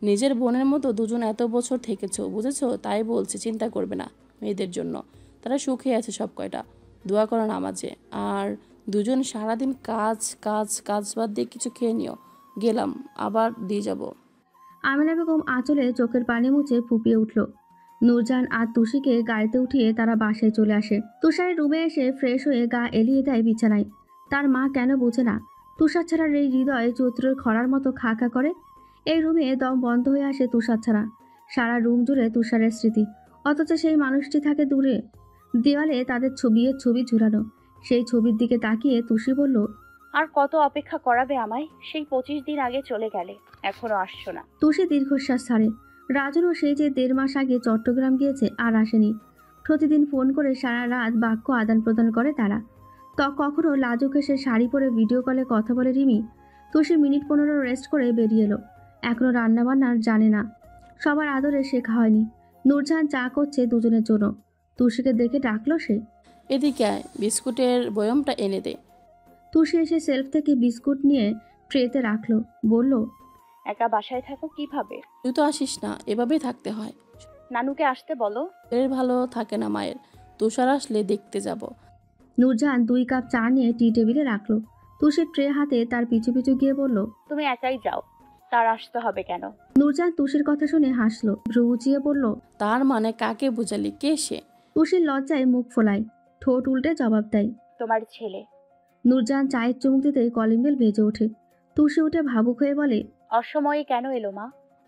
নিজের বোনের মতো দুজন এত বছর থেকেছো, বুঝেছো? তাই বলছি, চিন্তা করবে না মেয়েদের জন্য, তারা সুখে আছে সব কয়টা, দোয়া করো নামাজে। আর দুজন সারাদিন কাজ কাজ কাজ বাদ দিয়ে কিছু খেয়ে নিও। গেলাম, আবার দিয়ে যাব। আমিনা বেগম আঁচলে চোখের পানি মুছে ফুপিয়ে উঠল। নূরজাহান আর তুষিকে গাড়িতে উঠিয়ে তারা বাসায় চলে আসে। তুষারের রুমে এসে ফ্রেশ হয়ে গা এলিয়ে দেয় বিছানায়। তার মা কেন বোঝে না তুষার ছাড়ার এই হৃদয়ে চৈত্রের খরার মতো খা খা করে। এই রুমে দম বন্ধ হয়ে আসে তুষার ছাড়া। সারা রুম জুড়ে তুষারের স্মৃতি, অথচ সেই মানুষটি থাকে দূরে। দেওয়ালে তাদের ছবি ঝুলানো। সেই ছবির দিকে তাকিয়ে তুষি বলল, আর কত অপেক্ষা করাবে আমায়? সেই 25 দিন আগে চলে গেলে, এখনো আসছো না। তুষি দীর্ঘশ্বাস ছাড়ে। রাজনও সেই যে 1.5 মাস আগে চট্টগ্রাম গিয়েছে আর আসেনি। প্রতিদিন ফোন করে সারা রাত বাক্য আদান প্রদান করে তারা। কখনো লাজুক এসে শাড়ি পরে ভিডিও কলে কথা বলে রিমি। তুষি মিনিট 15 রেস্ট করে বেরিয়ে এলো। এখনো রান্নাবান্নার জানে না, সবার আদরে শেখা হয়নি। নূরজাহান চা করছে দুজনের জন্য। তুষিকে দেখে ডাকলো সে, এদিকে আয়, বিস্কুটের বয়মটা এনে দে। তুষি এসে সেলফ থেকে বিস্কুট নিয়ে ট্রেতে রাখলো, বলল, একা বাসায় থাকো কিভাবে? তুই তো আসিস না, এভাবেই থাকতে হয়। নানুকে আসতে বলো। এর ভালো থাকে না মায়ের, তুষার আসলে দেখতে যাব। নূরজাহান 2 কাপ চা নিয়ে টি টেবিলে রাখলো। তুষির ট্রে হাতে তার পিছু পিছু গিয়ে বলল, তুমি একাই যাও, তার আসতে হবে কেন? নূরজাহান তুষির কথা শুনে হাসলো, ভ্রু উঁচিয়ে বলল, তার মানে কাকে বুঝালি, কে সে? তুষির লজ্জায় মুখ ফোলায়, ঠোঁট উল্টে জবাব দেয়, তোমার ছেলে। নূরজাহান চায়ের চুমুক দিতেই কলিং বেল বেজে ওঠে। তুষি উঠে ভাবুক হয়ে বলে, অসময়ে কেন এলো মা?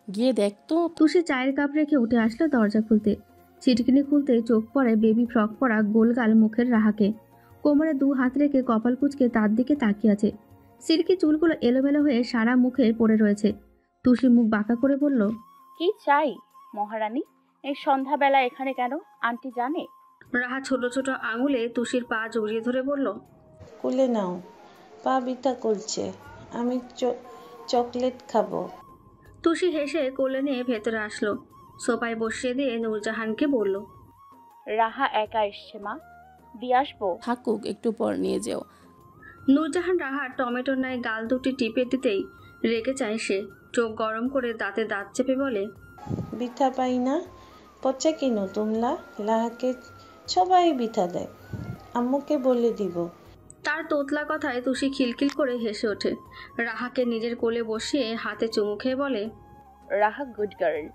গিয়ে দেখ তো। তুষি চায়ের কাপ রেখে উঠে আসলো দরজা খুলতে। ছিটকিনি খুলতে চোখ পড়ে বেবি ফ্রক পরা গোলগাল মুখের রাহাকে। কোমরে 2 হাত রেখে কপাল কুঁচকে তার দিকে তাকিয়ে আছে। সিল্কি চুলগুলো এলোমেলো হয়ে সারা মুখে পড়ে রয়েছে। তুষি মুখ বাঁকা করে বলল, কি চাই মহারানী? এই সন্ধ্যাবেলা এখানে কেন? আন্টি জানে? রাহা ছোট ছোট আঙুলে তুষির পা জড়িয়ে ধরে বলল, কোলে নাও, পা ব্যথা করছে, আমি চকলেট খাবো। তুষি হেসে কোলে নিয়ে ভেতরে আসলো। সোফায় বসিয়ে দিয়ে নূরজাহানকে বলল, রাহা একা এসছে মা, দিয়ে আসবো? থাকুক, একটু পর নিয়ে যেও। নূরজাহান রাহার টমেটোর ন্যায় গাল দুটি টিপে দিতেই রেগে চায় সে। চোখ গরম করে দাঁতে দাঁত চেপে বলে, বিথা পাই না, পচা কিনো তোমরা? লাহাকে সবাই বিথা দেয়, আম্মুকে বলে দিব। তার তোতলা কথায় তুষি খিলখিল করে হেসে ওঠে। রাহাকে নিজের কোলে বসিয়ে হাতে চুমু খেয়ে বলে, রাহা গুড গার্ল,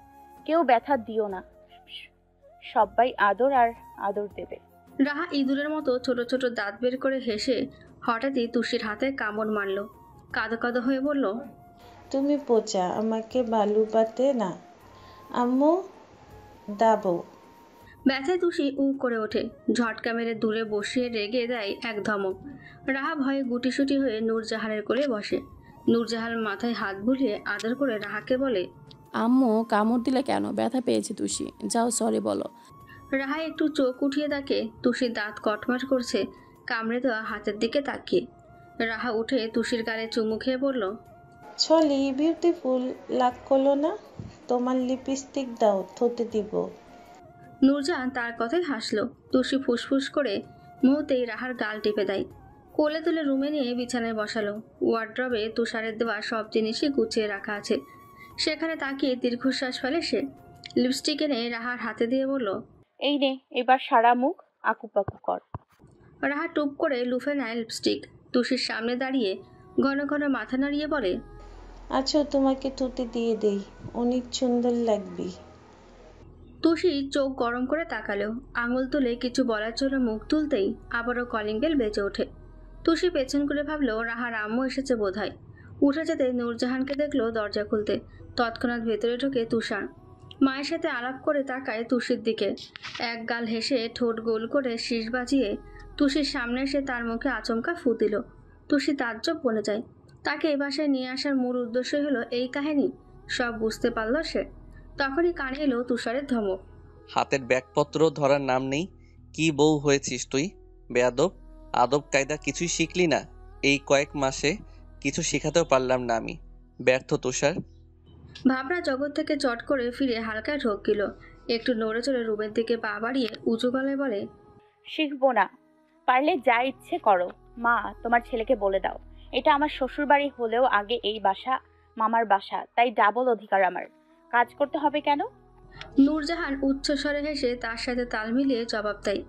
কেউ ব্যথা দিও না, সবাই আদর আর আদর দেবে। রাহা ইঁদুরের মতো ছোট ছোট দাঁত বের করে হেসে হঠাৎই তুষির হাতে কামড় মারল। কাঁদো কাঁদো হয়ে বলল, তুমি পচা, আমাকে বালু পাতে না, আম্মু দাবো। ব্যথায় তুষি উ করে ওঠে, ঝটকা মেরে দূরে বসিয়ে রেগে দেয় এক ধমক। রাহা ভয়ে গুটিসুটি হয়ে নূরজাহানের কোলে বসে। নূরজাহান মাথায় হাত বুলিয়ে আদর করে রাহাকে বলে, আম্মু কামড় দিলে কেন? ব্যথা পেয়েছি তুষি, যাও সরি বলো। রাহা একটু চোখ উঠিয়ে দেখে তুষির দাঁত কটমাট করছে কামড়ে দেওয়া হাতের দিকে তাকিয়ে। রাহা উঠে তুষির গালে চুমু খেয়ে বলল, ছলি বিউটিফুল লাগলো না? তোমার লিপস্টিক দাও, থতে দিব। নূরজাহান তার কথাই হাসলো। তুষি ফুসফুস করে মুহূর্তেই রাহার গাল টিপে দেয়। কোলে তুলে রুমে নিয়ে বিছানায় বসালো। ওয়ার্ড্রবে তুষারের দেওয়া সব জিনিসই গুছিয়ে রাখা আছে। সেখানে তাকিয়ে দীর্ঘশ্বাস ফেলে সে। লিপস্টিক এনে রাহার হাতে দিয়ে বলল, এই নে, এবার সারা মুখ আকুপাকু কর। রাহা টুপ করে লুফে নেয় লিপস্টিক। তুষির সামনে দাঁড়িয়ে ঘন ঘন মাথা নাড়িয়ে বলে, আচ্ছা তোমাকে থতে দিয়ে দেই, অনেক সুন্দর লাগবে। তুষি চোখ গরম করে তাকালো। আঙুল তুলে কিছু বলার জন্য মুখ তুলতেই আবারও কলিং বেল বেজে ওঠে। তুষি পেছন করে ভাবলো রাহার আম্মু এসেছে বোধহয়। উঠে যেতে নূরজাহানকে দেখলো দরজা খুলতে। তৎক্ষণাৎ ভেতরে ঢুকে তুষার। মায়ের সাথে আলাপ করে তাকায় তুষির দিকে। এক গাল হেসে ঠোঁট গোল করে শীষ বাজিয়ে তুষির সামনে এসে তার মুখে আচমকা ফু দিল। তুষি তাজ্জব বনে যায়। তাকে এ বাসায় নিয়ে আসার মূল উদ্দেশ্যই হলো এই কাহিনী। সব বুঝতে পারল সে। তখনই কানে এলো তুষারের ধমক, হাতের ব্যাগপত্র ধরার নাম নেই। কি বউ হয়েছিস তুই? বেয়াদব, আদব কায়দা কিছুই শিখলি না। এই কয়েক মাসে কিছু শেখাতেও পারলাম না আমি। ব্যর্থ তুষার। ভাবনা জগৎ থেকে চট করে ফিরে হালকায় ঢোক গেল। একটু নড়ে চড়ে রুমের দিকে পা বাড়িয়ে উঁচু গলায় বলে, শিখবো না, পারলে যা ইচ্ছে করো। মা, তোমার ছেলেকে বলে দাও এটা আমার শ্বশুর বাড়ি হলেও আগে এই বাসা মামার বাসা, তাই ডাবল অধিকার আমার। কাজ করতে হবে কেন? নূরজাহান উচ্চস্বরে হেসে তার সাথে তাল মিলিয়ে জবাব দেয়,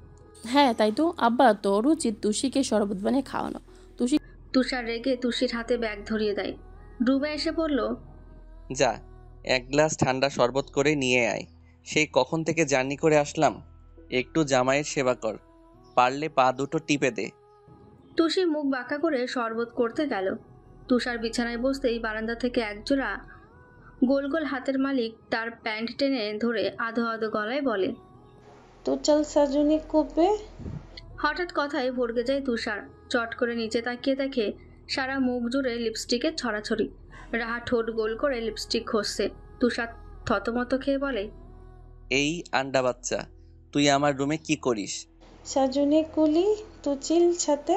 হ্যাঁ তাই তো আব্বা, তোর উচিত তুষিকে শরবত বানিয়ে খাওয়ানো। তুষার রেগে তুষির হাতে ব্যাগ ধরিয়ে দেয়। রুমে এসে বলল, যা এক গ্লাস ঠান্ডা শরবত করে নিয়ে আয়। সেই কখন থেকে জার্নি করে আসলাম, একটু জামাইয়ের সেবা কর, পারলে পা দুটো টিপে দে। তুষি মুখ বাঁকা করে শরবত করতে গেল। তুষার বিছানায় বসতেই বারান্দা থেকে একজোড়া গোল গোল হাতের মালিক তার প্যান্ট টেনে ধরে আধো আধো গলায় বলে, তো চল সাজুনি কবে? হঠাৎ কথায় ভরকে যায় তুষার। চট করে নিচে তাকিয়ে দেখে সারা মুখ জুড়ে লিপস্টিকের ছড়াছড়ি। রাহা ঠোঁট গোল করে লিপস্টিক ঘষছে। তুষার থতমত খেয়ে বলে, এই আন্ডা বাচ্চা, তুই আমার রুমে কি করিস? সাজুনি কুলি তুচিল সাথে।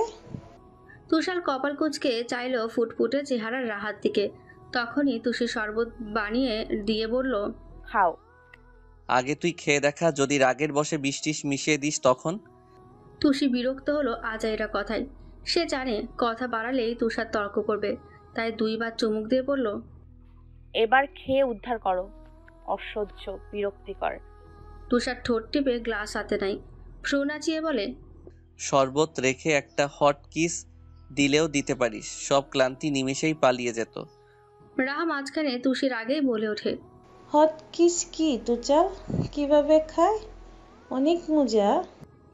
তুষার কপাল কুঁচকে চাইল ফুটফুটে চেহারার রাহার দিকে। তখনই তুষি শরবত বানিয়ে দিয়ে বলল, খাও। আগে তুই খেয়ে দেখা, যদি রাগের বশে বৃষ্টিস মিশিয়ে দিস তখন। তুষি বিরক্ত হলো আজাইরা কথায়। সে জানে কথা বাড়ালেই তুষার তর্ক করবে, তাই দুইবার চুমুক দিয়ে বলল, এবার খেয়ে উদ্ধার করো। অসহ্য, বিরক্তিকর। তুষার ঠোঁট টিপে গ্লাস হাতে নাই, ফ্রু নাচিয়ে বলে, শরবত রেখে একটা হট কিস দিলেও দিতে পারিস, সব ক্লান্তি নিমেষেই পালিয়ে যেত। রাহা মাঝখানে তুষির আগেই বলে ওঠে, হট কিস কি তুচা? কিভাবে খায়? অনেক মজা।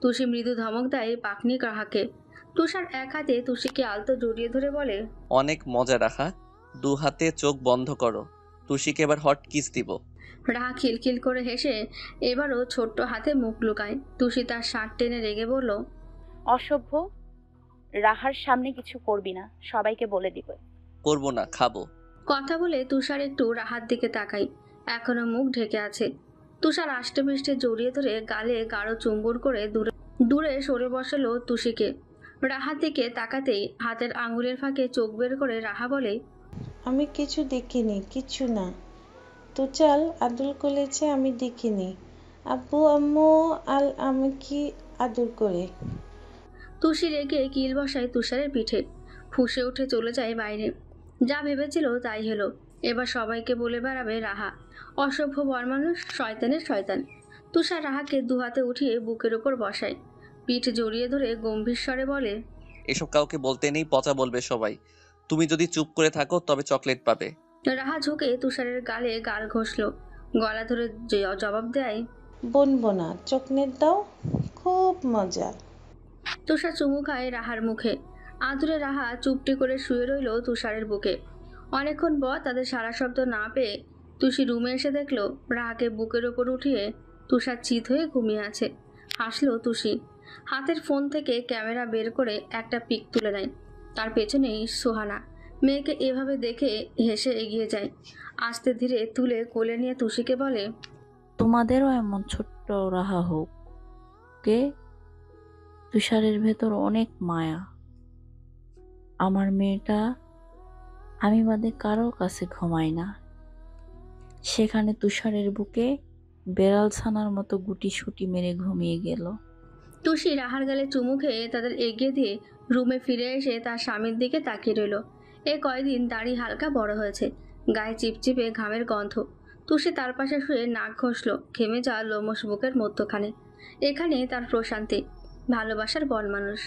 তুষি মৃদু ধমক দেয় পাকনি রাহাকে। তুষার এক হাতে তুষিকে আলতো জড়িয়ে ধরে বলে, অনেক মজা রাখা, দু হাতে চোখ বন্ধ করো, তুষিকে এবার হট কিস দিব। রাহা খিলখিল করে হেসে এবারও ছোট্ট হাতে মুখ লুকায়। তুষি তার শার্ট টেনে রেগে বলল, অসভ্য, রাহার সামনে কিছু করবি না, সবাইকে বলে দিব। করবো না, খাবো। কথা বলে তুষার একটু রাহার দিকে তাকাই। এখনো মুখ ঢেকে আছে। তুষার আষ্টে পৃষ্ঠে জড়িয়ে ধরে গালে গাঢ় চুম্বন করে দূরে দূরে সরে বসালো তুষিকে। রাহার দিকে তাকাতেই হাতের আঙুলের ফাঁকে চোখ বের করে রাহা বলে, আমি কিছু দেখিনি, কিছু না। তো চল, আদর করেছে আমি দেখিনি। আব্বু আম্মু আল আমাকে আদর করে। তুষি রেগে কিল বসায় তুষারের পিঠে। ফুঁসে উঠে চলে যায় বাইরে। যা ভেবেছিল তাই হলো। এবার সবাইকে বলে বেড়াবে রাহা অসভ্য বরমানুষ, শয়তানের শয়তান। তুষার রাহাকে দুহাতে উঠিয়ে বুকের ওপর বসায়, পিঠ জড়িয়ে ধরে গম্ভীর স্বরে বলে, এসব কাউকে বলতে নেই, পচা বলবে সবাই। তুমি যদি চুপ করে থাকো তবে চকলেট পাবে। রাহা ঝুঁকে তুষারের গালে গাল ঘষল। গলা ধরে জবাব দেয়, বনবো না, চকলেট দাও, খুব মজা। তুষার চুমু খায় রাহার মুখে। আদুরে রাহা চুপটি করে শুয়ে রইল তুষারের বুকে। অনেকক্ষণ পর তাদের সারা শব্দ না পেয়ে তুষি রুমে এসে দেখলো রাহাকে বুকের ওপর উঠিয়ে তুষার চিত হয়ে ঘুমিয়ে আছে। হাসলো তুষি। হাতের ফোন থেকে ক্যামেরা বের করে একটা পিক তুলে নেয়। তার পেছনেই সোহানা। মেয়েকে এভাবে দেখে হেসে এগিয়ে যায়। আস্তে ধীরে তুলে কোলে নিয়ে তুষিকে বলে, তোমাদেরও এমন ছোট্ট রাহা হোক কে। তুষারের ভেতর অনেক মায়া। আমার মেয়েটা আমি বাদে কারোর কাছে ঘুমায় না, সেখানে তুষারের বুকে বেড়াল ছানার মতো গুটি সুটি মেরে ঘুমিয়ে গেল। তুষি রাহার গালে চুমু খেয়ে তাদের এগিয়ে দিয়ে রুমে ফিরে এসে তার স্বামীর দিকে তাকিয়ে রইল। এ কয়দিন দাড়ি হালকা বড় হয়েছে, গায়ে চিপচিপে ঘামের গন্ধ। তুষি তার পাশে শুয়ে নাক ঘষল ঘেমে যাওয়া লোমশ বুকের মধ্যখানে। এখানে তার প্রশান্তি, ভালোবাসার বল মানুষ।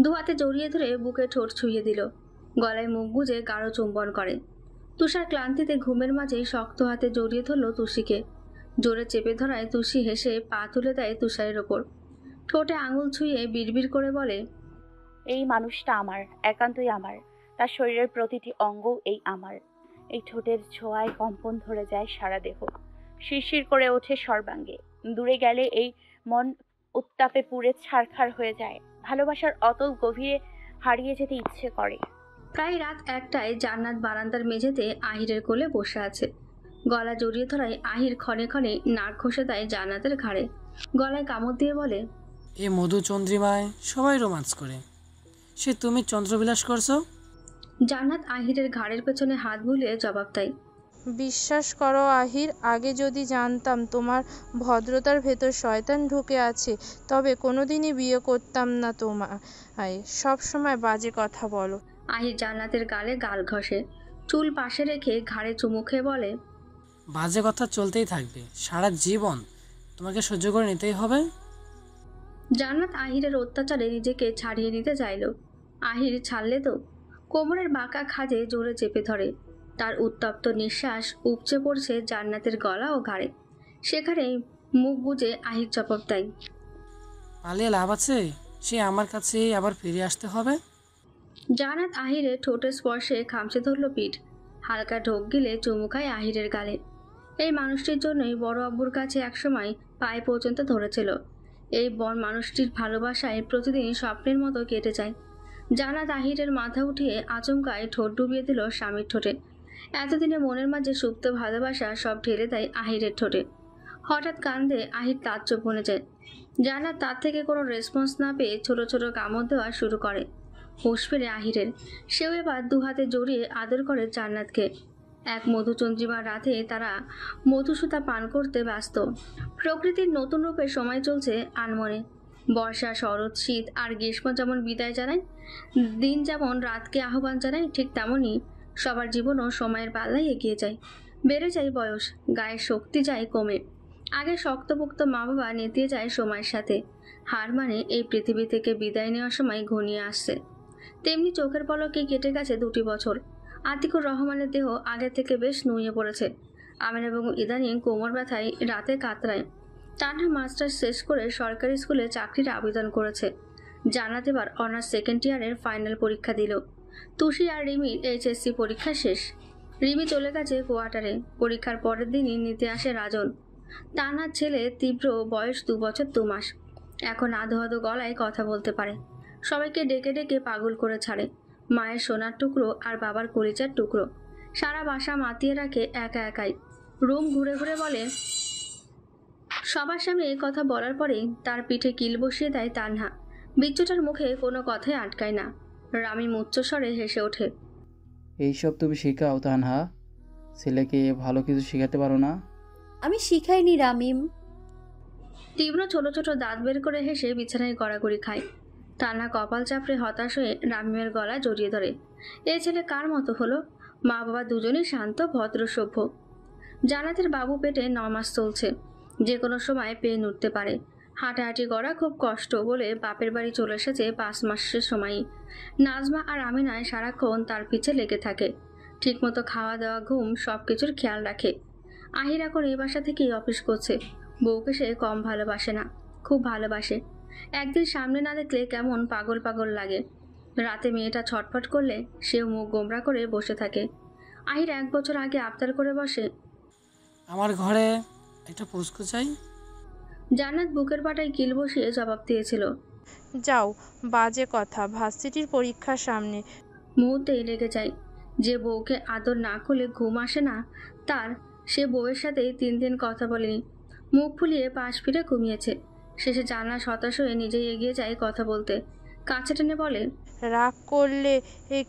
দু হাতে জড়িয়ে ধরে বুকে ঠোঁট ছুঁয়ে দিল, গলায় মুখ গুজে গাঢ় চুম্বন করে। তুষার ক্লান্তিতে ঘুমের মাঝেই শক্ত হাতে জড়িয়ে ধরল তুষিকে। জোরে চেপে ধরায় তুষি হেসে পা তুলে দেয় তুষারের ওপর। ঠোঁটে আঙুল ছুঁয়ে বিড়বিড় করে বলে, এই মানুষটা আমার, একান্তই আমার। তার শরীরের প্রতিটি অঙ্গ এই আমার। এই ঠোঁটের ছোঁয়ায় কম্পন ধরে যায় সারা দেহ, শিরশির করে ওঠে সর্বাঙ্গে। দূরে গেলে এই মন উত্তাপে পুড়ে ছারখার হয়ে যায়। ভালোবাসার অতল গভীরে হারিয়ে যেতে ইচ্ছে করে। প্রায় রাত 1টায় জান্নাত বারান্দার মেঝেতে আহিরের কোলে বসে আছে। গলা জড়িয়ে ধরায় আহির ক্ষণে ক্ষণে নাক ঘষে দেয় জান্নাতের ঘাড়ে। গলায় কামড় দিয়ে বলে, এ মধু চন্দ্রিমায় সবাই রোমান্স করে, সে তুমি চন্দ্রবিলাস করছো? জান্নাত আহিরের ঘাড়ের পেছনে হাত বুলিয়ে জবাব দেয়, বিশ্বাস করো আহির, আগে যদি জানতাম তোমার ভদ্রতার ভেতর শয়তান ঢুকে আছে তবে কোনোদিনই বিয়ে করতাম না তোমায়। সব সময় বাজে কথা বলো। আহির জান্নাতের গালে গাল ঘষে, চুল পাশে রেখে ঘাড়ে চুমু খেয়ে বলে, বাজে কথা চলতেই থাকবে সারা জীবন, তোমাকে সহ্য করে নিতেই হবে। জান্নাত আহিরের অত্যাচারে নিজেকে ছাড়িয়ে নিতে চাইল। আহির ছাড়লে তো কোমরের বাঁকা খাজে জোরে চেপে ধরে। তার উত্তপ্ত নিঃশ্বাস উপচে পড়ছে জান্নাতের গলা ও ঘাড়ে। সেখানেই মুখ বুজে আহির জবাব দেয়, পালিয়ে লাভ আছে? সে আমার কাছেই আবার ফিরে আসতে হবে। জান্নাত আহিরের ঠোঁটের স্পর্শে খামচে ধরল পিঠ। হালকা ঢোক গিলে চুমু খায় আহিরের গালে। এই মানুষটির জন্যই বড় আব্বুর কাছে একসময় পায়ে পর্যন্ত ধরেছিল। এই মানুষটির ভালোবাসায় প্রতিদিন স্বপ্নের মতো কেটে যায়। জান্নাত আহিরের মাথা উঠিয়ে আচমকায় ঠোঁট ডুবিয়ে দিল স্বামীর ঠোঁটে। এতদিনে মনের মাঝে সুপ্ত ভালোবাসা সব ঢেলে দেয় আহিরের ঠোঁটে। হঠাৎ কান্দে আহির, তাজ্জব বনে যায়। জান্নাত তার থেকে কোনো রেসপন্স না পেয়ে ছোট ছোট কামড় দেওয়া শুরু করে। হুঁশ ফেরে আহিরের। সেও এবার দুহাতে জড়িয়ে আদর করে জান্নাতকে। এক মধুচন্দ্রিমার রাতে তারা মধুসূতা পান করতে ব্যস্ত। প্রকৃতির নতুন রূপে সময় চলছে আনমনে। বর্ষা, শরৎ, শীত আর গ্রীষ্ম যেমন বিদায় জানায়, দিন যেমন রাতকে আহ্বান জানায়, ঠিক তেমনই সবার জীবনও সময়ের পাল্লায় এগিয়ে যায়। বেড়ে যায় বয়স, গায়ের শক্তি যায় কমে। আগে শক্তপোক্ত মা বাবা নেতিয়ে যায় সময়ের সাথে। হার মানে এই পৃথিবী থেকে বিদায় নেওয়ার সময় ঘনিয়ে আসছে। তেমনি চোখের পলকে কেটে গেছে 2টি বছর। আতিকুর রহমানের দেহ আগে থেকে বেশ নুয়ে পড়েছে। আমিনা বেগম ইদানিং কোমর ব্যথায় রাতে কাতরায়। তানহা মাস্টার্স শেষ করে সরকারি স্কুলে চাকরির আবেদন করেছে। জান্নাত এবার অনার্স সেকেন্ড ইয়ারের ফাইনাল পরীক্ষা দিল। তুষি আর রিমির এইচএসসি পরীক্ষা শেষ। রিমি চলে গেছে কোয়ার্টারে। পরীক্ষার পরের দিনই নিতে আসে রাজন। তানহার ছেলে তীব্র, বয়স 2 বছর 2 মাস। এখন আধো আধো গলায় কথা বলতে পারে। সবাইকে ডেকে ডেকে পাগল করে ছাড়ে। মায়ের সোনার টুকরো আর বাবার কলিজার টুকরো। সারা বাসা মাতিয়ে রাখে একা একাই। রুম ঘুরে ঘুরে বলে, সবার সামনে এই কথা বলার পরেই তার পিঠে কিল বসিয়ে দেয় তানহা। বিচ্ছুটার মুখে কোনো কথাই আটকায় না। রামিম উচ্চস্বরে হেসে ওঠে, এইসব তুমি শেখাও তানহা? ছেলেকে ভালো কিছু শেখাতে পারো না? আমি শিখাইনি রামিম। তীব্র ছোট ছোট দাঁত বের করে হেসে বিছানায় গড়াগড়ি খায়। তানহা কপাল চাপড়ে হতাশ হয়ে রামিমের গলা জড়িয়ে ধরে। এ ছেলে কার মতো হলো? মা বাবা দুজনেই শান্ত, ভদ্র, সভ্য। জান্নাতের বাবু পেটে 9 মাস চলছে। যে কোনো সময় পেন উঠতে পারে। হাঁটাহাঁটি করা খুব কষ্ট বলে বাপের বাড়ি চলে এসেছে 5 মাসের সময়ই। নাজমা আর আমিনায় সারাক্ষণ তার পিছে লেগে থাকে। ঠিকমতো খাওয়া দাওয়া, ঘুম সব কিছুর খেয়াল রাখে। আহির এখন এই বাসা থেকেই অফিস করছে। বউকে সে কম ভালোবাসে না, খুব ভালোবাসে। একদিন সামনে না দেখলে কেমন পাগল পাগল লাগে। রাতে মেয়েটা ছটফট করলে সেও মুখ গোমরা করে বসে থাকে। আহির 1 বছর আগে আবদার করে বসে, আমার ঘরে একটা পুস্কু চাই। জান্নাত বুকের পাটায় কিল বসিয়ে জবাব দিয়েছিল, যাও, বাজে কথা, ভার্সিটির পরীক্ষার সামনে। মুহূর্তেই লেগে যায়। যে বউকে আদর না করলে ঘুম আসে না তার, সে বউয়ের সাথেই 3 দিন কথা বলেনি। মুখ ফুলিয়ে পাশ ফিরে ঘুমিয়েছে। শেষে জান্নাত হতাশ হয়ে নিজেই এগিয়ে যায় কথা বলতে। কাছে টেনে বলে, রাগ করলে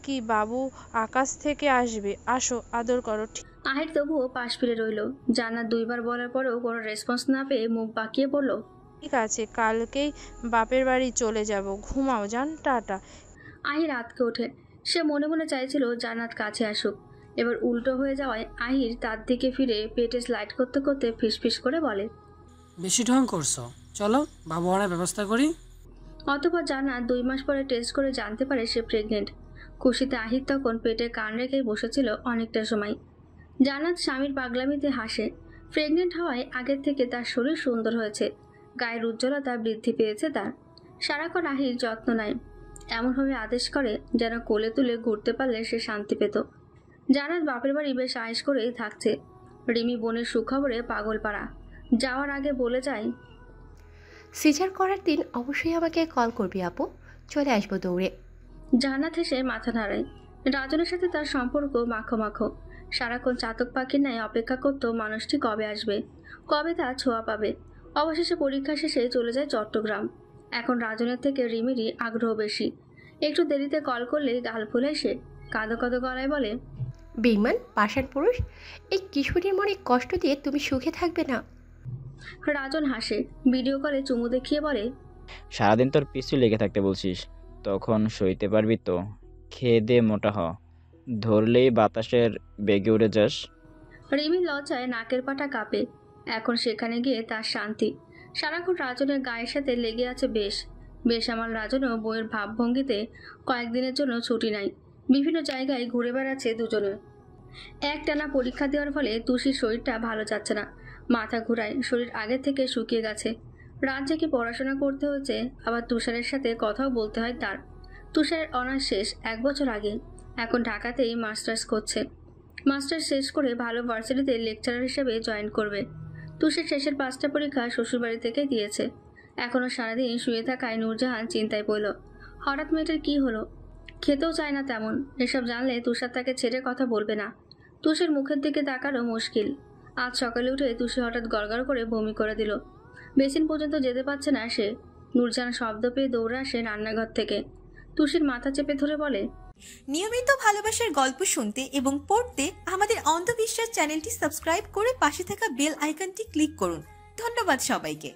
কি বাবু আকাশ থেকে আসবে? আসো, আদর করো। আহির তবুও পাশ ফিরে রইল। জান্নাত 2 বার বলার পরেও কোনো রেসপন্স না পেয়ে মুখ বাঁকিয়ে বলল, ঠিক আছে, কালকেই বাপের বাড়ি চলে যাব। ঘুমাও জান, টাটা। আহির আতকে ওঠে। সে মনে মনে চাইছিল জান্নাত কাছে আসুক। এবার উল্টো হয়ে যাওয়ায় আহির তার দিকে ফিরে পেটে স্লাইড করতে করতে ফিসফিস করে বলে, বেশি ঢং করছো, চলো বাবু আনার ব্যবস্থা করি। অতঃপর জান্নাত 2 মাস পরে টেস্ট করে জানতে পারে সে প্রেগনেন্ট। খুশিতে আহির তখন পেটে কান রেখেই বসেছিল অনেকটা সময়। জান্নাত স্বামীর পাগলামিতে হাসে। প্রেগনেন্ট হওয়ায় আগের থেকে তার শরীর সুন্দর হয়েছে। গায়ের উজ্জ্বলতা বৃদ্ধি পেয়েছে তার। সারাক্ষণ আহির যত্ন নেয়। এমনভাবে আদেশ করে যেন কোলে তুলে ঘুরতে পারলে সে শান্তি পেত। জান্নাত বাপের বাড়ি বেশ আয়েশ করেই থাকছে। রিমি বোনের সুখবরে পাগল পাড়া। যাওয়ার আগে বলে যায়, সিজার করার দিন অবশ্যই আমাকে কল করবি আপু, চলে আসবো দৌড়ে। জান্নাত হেসে মাথা নাড়ায়। রাজনের সাথে তার সম্পর্ক মাখো মাখো। সারাক্ষণ চাতক পাখির ন্যায় অপেক্ষা করত মানুষটি কবে আসবে, কবে তা ছোঁয়া পাবে। অবশেষে পরীক্ষা শেষে চলে যায় চট্টগ্রাম। এখন রাজনের থেকে রিমিরই আগ্রহ বেশি। একটু দেরিতে কল করলেই গাল ফুলে সে কাঁদো কাঁদো গলায় বলে, বেঈমান পাষাণ পুরুষ, এই কিশোরীর মনে কষ্ট দিয়ে তুমি সুখে থাকবে না। রাজন হাসে, ভিডিও কলে চুমু দেখিয়ে বলে, সারাদিন তোর পিছু লেগে থাকতে বলছিস, তখন সইতে পারবি তো? খেয়ে দে, মোটা হ, ধরলেই বাতাসের বেগে উড়ে যাস। রিমি লজ্জায় নাকের পাটা কাঁপে। এখন সেখানে গিয়ে তার শান্তি। সারাক্ষণ রাজনের গায়ের সাথে লেগে আছে বেশ আমার রাজনও বইয়ের ভাবভঙ্গিতে কয়েকদিনের জন্য ছুটি নাই। বিভিন্ন জায়গায় ঘুরে বেড়াচ্ছে দুজনে। একটানা পরীক্ষা দেওয়ার ফলে তুষির শরীরটা ভালো যাচ্ছে না, মাথা ঘুরায়, শরীর আগে থেকে শুকিয়ে গেছে। রাত জেগে পড়াশোনা করতে হচ্ছে, আবার তুষারের সাথে কথাও বলতে হয় তার। তুষারের অনার্স শেষ 1 বছর আগে, এখন ঢাকাতেই মাস্টার্স করছে। মাস্টার্স শেষ করে ভালো ভার্সিটিতে লেকচারার হিসেবে জয়েন করবে। তুষার শেষের 5টা পরীক্ষা শ্বশুরবাড়ি থেকে দিয়েছে। এখনও সারাদিন শুয়ে থাকায় নূরজাহান চিন্তায় পড়ল, হঠাৎ মেয়েটার কী হলো? খেতেও চায় না তেমন। এসব জানলে তুষার তাকে ছেড়ে কথা বলবে না। তুষির মুখের দিকে তাকানো মুশকিল। আজ সকালে উঠে তুষি হঠাৎ গড়গড় করে বমি করে দিল। বেসিন পর্যন্ত যেতে পারছে না সে। নূরজাহান শব্দ পেয়ে দৌড়ে আসে রান্নাঘর থেকে। তুষির মাথা চেপে ধরে বলে, নিয়মিত ভালোবাসার গল্প শুনতে এবং পড়তে আমাদের অন্ধবিশ্বাস চ্যানেলটি সাবস্ক্রাইব করে পাশে থাকা বেল আইকনটি ক্লিক করুন। ধন্যবাদ সবাইকে।